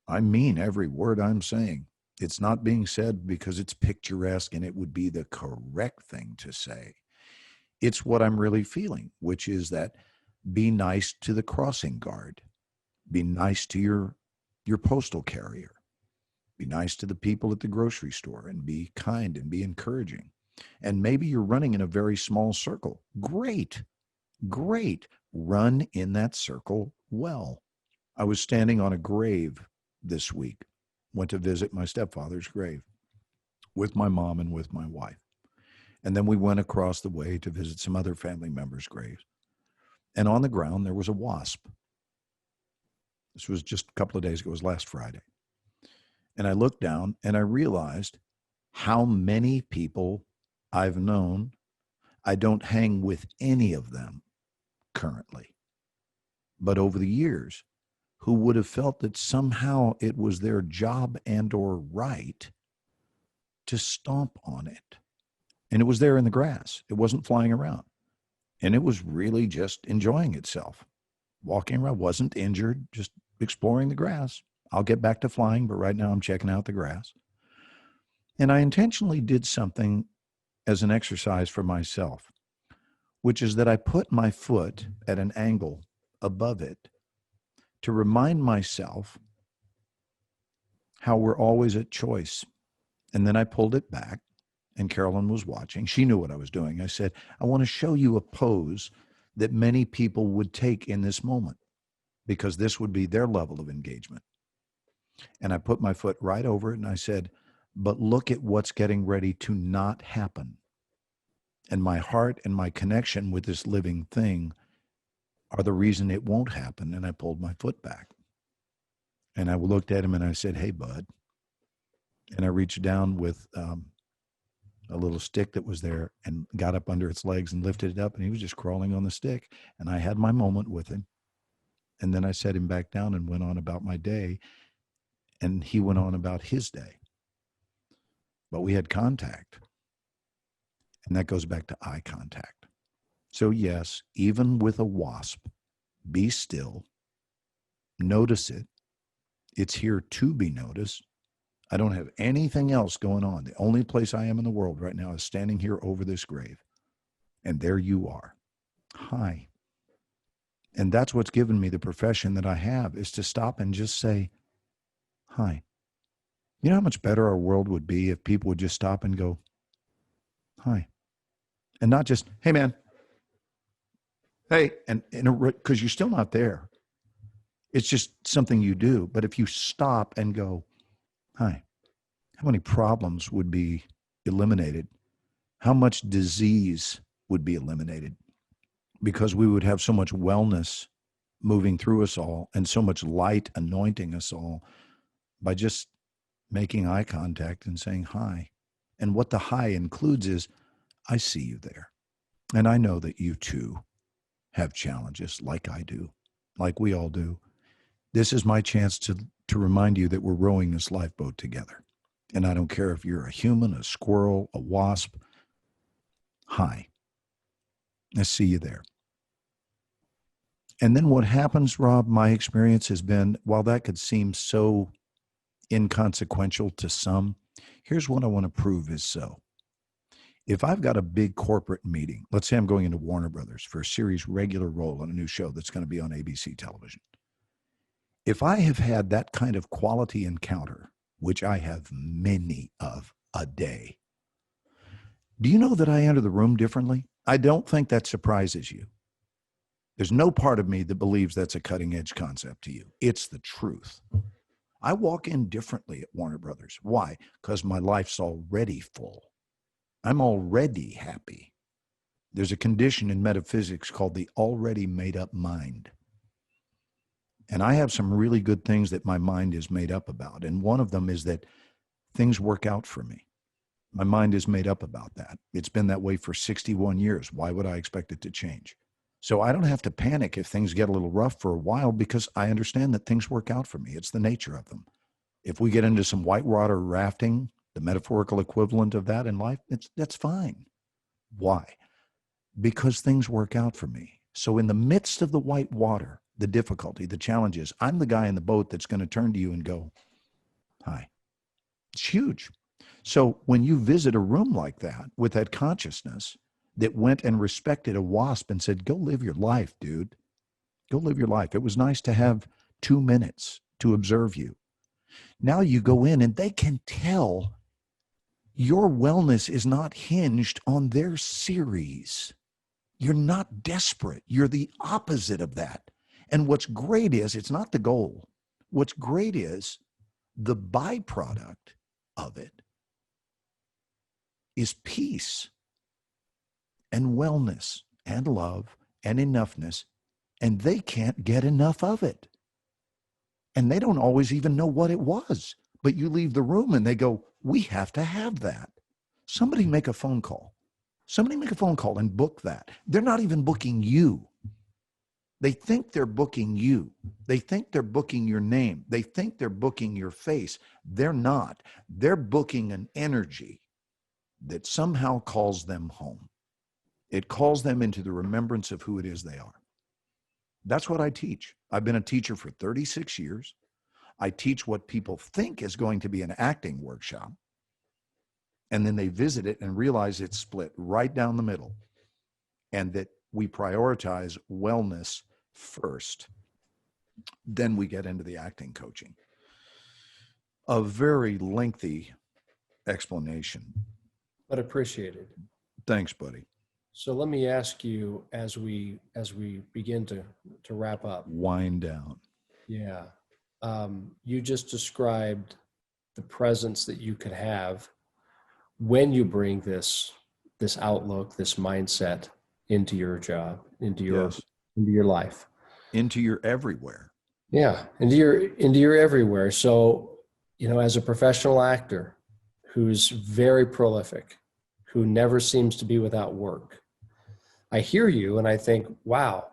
I mean every word I'm saying. It's not being said because it's picturesque and it would be the correct thing to say. It's what I'm really feeling, which is that be nice to the crossing guard. Be nice to your postal carrier. Be nice to the people at the grocery store and be kind and be encouraging. And maybe you're running in a very small circle. Great. Great. Run in that circle well. I was standing on a grave this week. Went to visit my stepfather's grave with my mom and with my wife. And then we went across the way to visit some other family members' graves. And on the ground, there was a wasp. This was just a couple of days ago. It was last Friday. And I looked down and I realized how many people I've known. I don't hang with any of them currently, but over the years, who would have felt that somehow it was their job and or right to stomp on it. And it was there in the grass. It wasn't flying around. And it was really just enjoying itself. Walking around, wasn't injured, just exploring the grass. I'll get back to flying, but right now I'm checking out the grass. And I intentionally did something as an exercise for myself, which is that I put my foot at an angle above it to remind myself how we're always at choice. And then I pulled it back, and Carolyn was watching. She knew what I was doing. I said, I want to show you a pose that many people would take in this moment, because this would be their level of engagement. And I put my foot right over it, and I said, but look at what's getting ready to not happen. And my heart and my connection with this living thing are the reason it won't happen. And I pulled my foot back. And I looked at him and I said, hey, bud. And I reached down with a little stick that was there and got up under its legs and lifted it up. And he was just crawling on the stick. And I had my moment with him. And then I set him back down and went on about my day. And he went on about his day. But we had contact. And that goes back to eye contact. So yes, even with a wasp, be still, notice it. It's here to be noticed. I don't have anything else going on. The only place I am in the world right now is standing here over this grave. And there you are. Hi. And that's what's given me the profession that I have, is to stop and just say, hi. You know how much better our world would be if people would just stop and go, hi. And not just, hey, man. Hey, and because you're still not there. It's just something you do. But if you stop and go, hi, how many problems would be eliminated? How much disease would be eliminated? Because we would have so much wellness moving through us all and so much light anointing us all by just making eye contact and saying hi. And what the hi includes is, I see you there. And I know that you too have challenges like I do, like we all do. This is my chance to remind you that we're rowing this lifeboat together. And I don't care if you're a human, a squirrel, a wasp. Hi. I see you there. And then what happens, Rob, my experience has been, while that could seem so inconsequential to some, here's what I want to prove is so. If I've got a big corporate meeting, let's say I'm going into Warner Brothers for a series regular role on a new show that's going to be on ABC television. If I have had that kind of quality encounter, which I have many of a day, do you know that I enter the room differently? I don't think that surprises you. There's no part of me that believes that's a cutting edge concept to you. It's the truth. I walk in differently at Warner Brothers. Why? Because my life's already full. I'm already happy. There's a condition in metaphysics called the already made up mind. And I have some really good things that my mind is made up about. And one of them is that things work out for me. My mind is made up about that. It's been that way for 61 years. Why would I expect it to change? So I don't have to panic if things get a little rough for a while, because I understand that things work out for me. It's the nature of them. If we get into some whitewater rafting, the metaphorical equivalent of that in life, that's fine. Why? Because things work out for me. So in the midst of the white water, the difficulty, the challenges, I'm the guy in the boat that's going to turn to you and go, hi. It's huge. So when you visit a room like that with that consciousness that went and respected a wasp and said, go live your life, dude. Go live your life. It was nice to have 2 minutes to observe you. Now you go in and they can tell your wellness is not hinged on their series. You're not desperate. You're the opposite of that. And what's great is it's not the goal. What's great is the byproduct of it is peace and wellness and love and enoughness, and they can't get enough of it. And they don't always even know what it was, but you leave the room and they go, we have to have that. Somebody make a phone call. Somebody make a phone call and book that. They're not even booking you. They think they're booking you. They think they're booking your name. They think they're booking your face. They're not. They're booking an energy that somehow calls them home. It calls them into the remembrance of who it is they are. That's what I teach. I've been a teacher for 36 years. I teach what people think is going to be an acting workshop. And then they visit it and realize it's split right down the middle. And that we prioritize wellness first. Then we get into the acting coaching. A very lengthy explanation. But appreciated. Thanks, buddy. So let me ask you as we begin to wrap up. Wind down. Yeah. You just described the presence that you could have when you bring this outlook, this mindset into your job, into your life, into your everywhere. Yeah, into your everywhere. So, as a professional actor who's very prolific, who never seems to be without work, I hear you and I think, wow,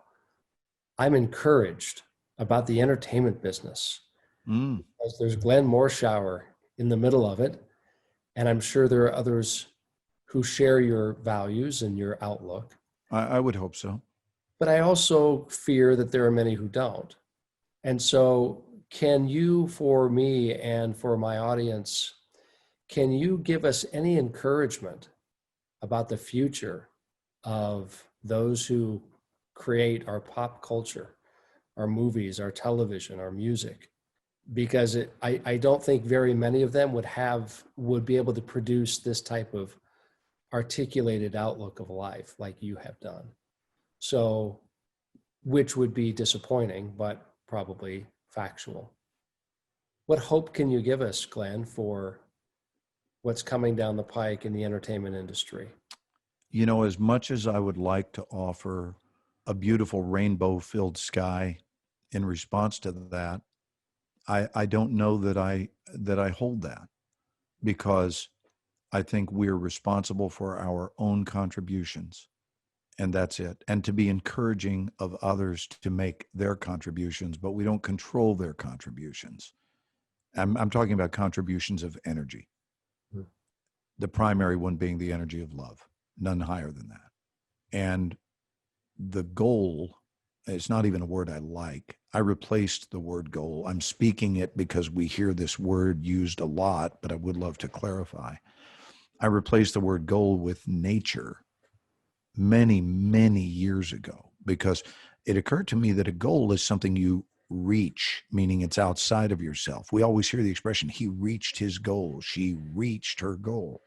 I'm encouraged about the entertainment business. Because there's Glenn Morshower in the middle of it. And I'm sure there are others who share your values and your outlook. I would hope so. But I also fear that there are many who don't. And so can you, for me and for my audience, can you give us any encouragement about the future of those who create our pop culture, our movies, our television, our music? Because I don't think very many of them would be able to produce this type of articulated outlook of life like you have done. So, which would be disappointing, but probably factual. What hope can you give us, Glenn, for what's coming down the pike in the entertainment industry? As much as I would like to offer a beautiful rainbow-filled sky in response to that, I don't know that I hold that, because I think we're responsible for our own contributions, and that's it. And to be encouraging of others to make their contributions, but we don't control their contributions. I'm talking about contributions of energy. The primary one being the energy of love, none higher than that. And the goal, it's not even a word I like. I replaced the word goal. I'm speaking it because we hear this word used a lot, but I would love to clarify. I replaced the word goal with nature many, many years ago, because it occurred to me that a goal is something you reach, meaning it's outside of yourself. We always hear the expression, he reached his goal, she reached her goal.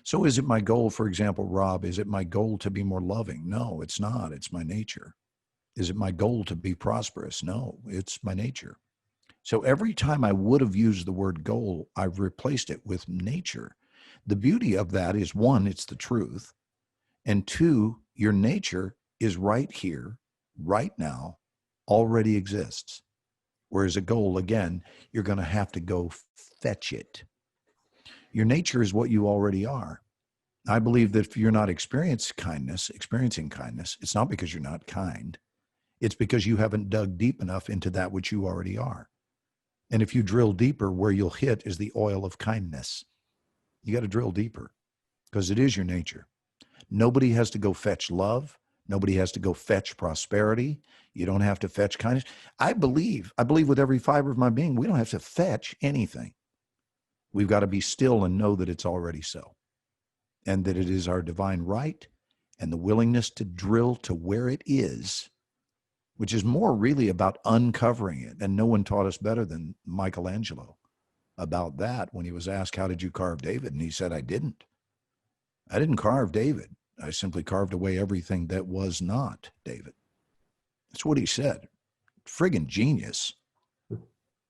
So is it my goal, for example, Rob, is it my goal to be more loving? No, it's not. It's my nature. Is it my goal to be prosperous? No, it's my nature. So every time I would have used the word goal, I've replaced it with nature. The beauty of that is, one, it's the truth. And two, your nature is right here, right now, already exists. Whereas a goal, again, you're going to have to go fetch it. Your nature is what you already are. I believe that if you're not experiencing kindness, it's not because you're not kind. It's because you haven't dug deep enough into that which you already are. And if you drill deeper, where you'll hit is the oil of kindness. You got to drill deeper, because it is your nature. Nobody has to go fetch love. Nobody has to go fetch prosperity. You don't have to fetch kindness. I believe with every fiber of my being, we don't have to fetch anything. We've got to be still and know that it's already so, and that it is our divine right and the willingness to drill to where it is, which is more really about uncovering it. And no one taught us better than Michelangelo about that when he was asked, how did you carve David? And he said, I didn't carve David. I simply carved away everything that was not David. That's what he said. Friggin' genius.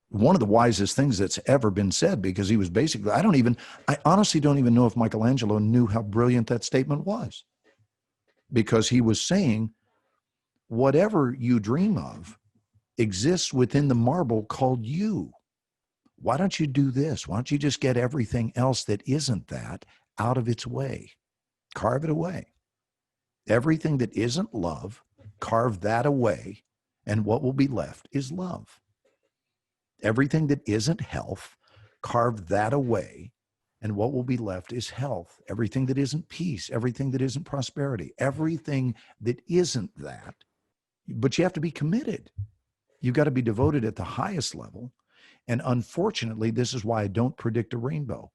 One of the wisest things that's ever been said, because he was basically, I honestly don't even know if Michelangelo knew how brilliant that statement was, because he was saying, whatever you dream of exists within the marble called you. Why don't you do this? Why don't you just get everything else that isn't that out of its way? Carve it away. Everything that isn't love, carve that away, and what will be left is love. Everything that isn't health, carve that away, and what will be left is health. Everything that isn't peace, everything that isn't prosperity, everything that isn't that. But you have to be committed. You've got to be devoted at the highest level. And unfortunately, this is why I don't predict a rainbow.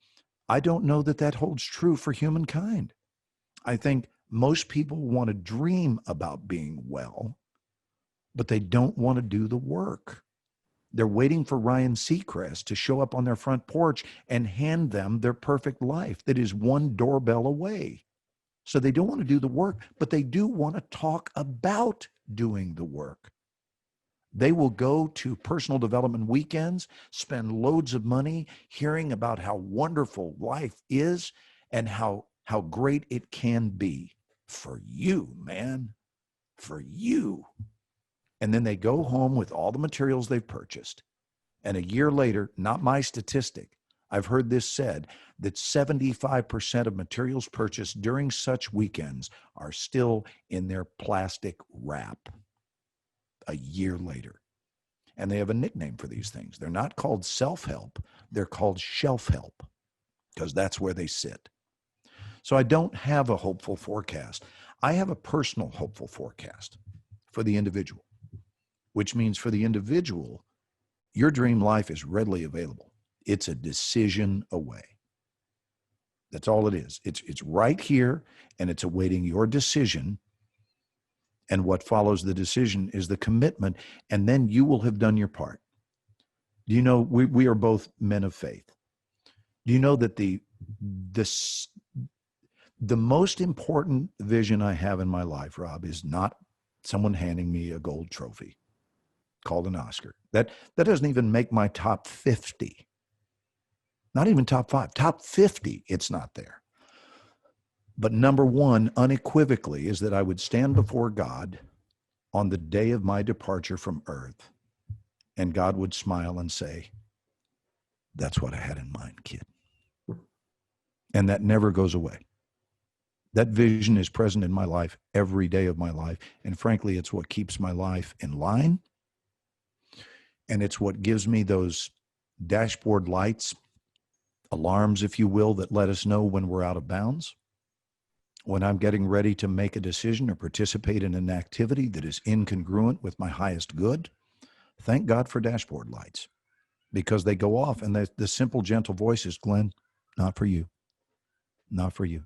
I don't know that that holds true for humankind. I think most people want to dream about being well, but they don't want to do the work. They're waiting for Ryan Seacrest to show up on their front porch and hand them their perfect life that is one doorbell away. So they don't want to do the work, but they do want to talk about doing the work. They will go to personal development weekends, spend loads of money hearing about how wonderful life is and how great it can be for you, man, for you. And then they go home with all the materials they've purchased. And a year later, not my statistic, I've heard this said, that 75% of materials purchased during such weekends are still in their plastic wrap a year later. And they have a nickname for these things. They're not called self-help. They're called shelf help, because that's where they sit. So I don't have a hopeful forecast. I have a personal hopeful forecast for the individual, which means for the individual, your dream life is readily available. It's a decision away. That's all it is. It's right here, and it's awaiting your decision. And what follows the decision is the commitment, and then you will have done your part. Do you know, we are both men of faith. Do you know that the most important vision I have in my life, Rob, is not someone handing me a gold trophy called an Oscar. That doesn't even make my top 50. Not even top 5. Top 50, it's not there. But number one, unequivocally, is that I would stand before God on the day of my departure from earth, and God would smile and say, that's what I had in mind, kid. And that never goes away. That vision is present in my life every day of my life. And frankly, it's what keeps my life in line. And it's what gives me those dashboard lights, alarms, if you will, that let us know when we're out of bounds. When I'm getting ready to make a decision or participate in an activity that is incongruent with my highest good, thank God for dashboard lights, because they go off and the simple, gentle voice is, Glenn, not for you, not for you.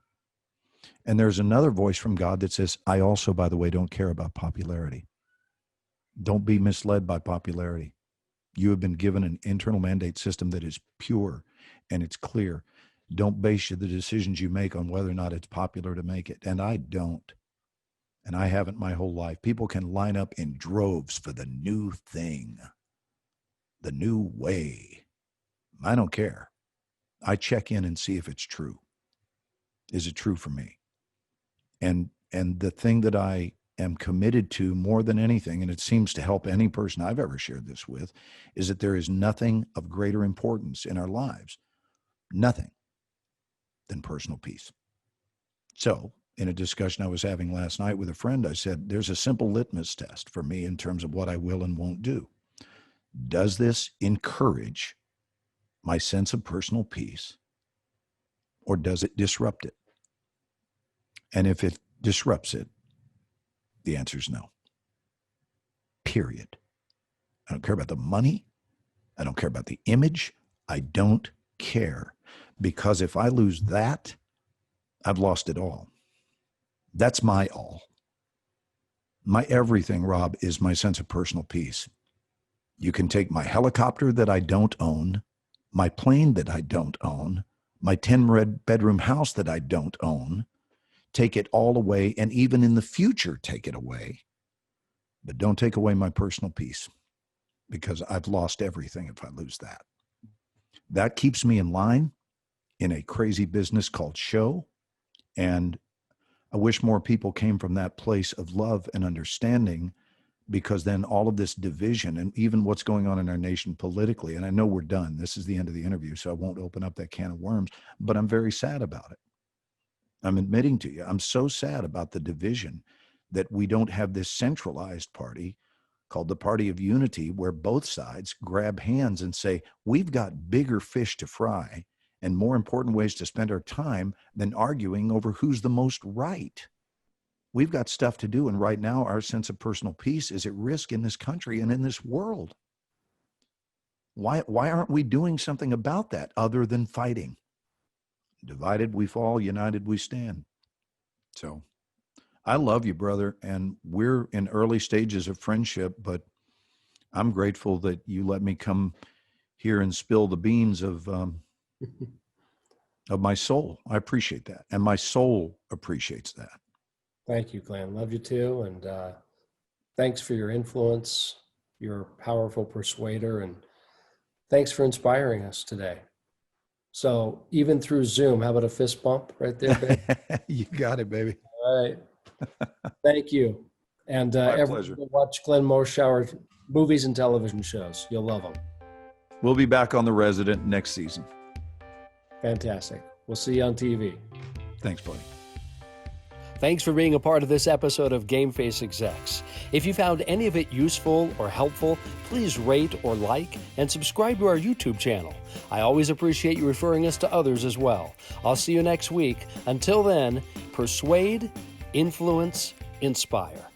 And there's another voice from God that says, I also, by the way, don't care about popularity. Don't be misled by popularity. You have been given an internal mandate system that is pure and it's clear. Don't base the decisions you make on whether or not it's popular to make it. And I don't. And I haven't my whole life. People can line up in droves for the new thing, the new way. I don't care. I check in and see if it's true. Is it true for me? And the thing that I am committed to more than anything, and it seems to help any person I've ever shared this with, is that there is nothing of greater importance in our lives, nothing, than personal peace. So in a discussion I was having last night with a friend, I said, there's a simple litmus test for me in terms of what I will and won't do. Does this encourage my sense of personal peace, or does it disrupt it? And if it disrupts it, the answer is no. Period. I don't care about the money. I don't care about the image. I don't care. Because if I lose that, I've lost it all. That's my all. My everything, Rob, is my sense of personal peace. You can take my helicopter that I don't own, my plane that I don't own, my 10-bedroom house that I don't own, take it all away, and even in the future, take it away. But don't take away my personal peace, because I've lost everything if I lose that. That keeps me in line in a crazy business called show. And I wish more people came from that place of love and understanding, because then all of this division and even what's going on in our nation politically, and I know we're done. This is the end of the interview, so I won't open up that can of worms, but I'm very sad about it. I'm admitting to you, I'm so sad about the division that we don't have this centralized party called the Party of Unity, where both sides grab hands and say, we've got bigger fish to fry and more important ways to spend our time than arguing over who's the most right. We've got stuff to do, and right now our sense of personal peace is at risk in this country and in this world. Why aren't we doing something about that other than fighting? Divided we fall, united we stand. So I love you, brother, and we're in early stages of friendship, but I'm grateful that you let me come here and spill the beans of my soul. I appreciate that, and my soul appreciates that. Thank you, Glenn. Love you too, and thanks for your influence. You're a powerful persuader, and thanks for inspiring us today. So even through Zoom, how about a fist bump right there, babe? You got it, baby. All right. Thank you. And everyone watch Glenn Morshower movies and television shows. You'll love them. We'll be back on The Resident next season. Fantastic. We'll see you on TV. Thanks, buddy. Thanks for being a part of this episode of Game Face Execs. If you found any of it useful or helpful, please rate or like and subscribe to our YouTube channel. I always appreciate you referring us to others as well. I'll see you next week. Until then, persuade, influence, inspire.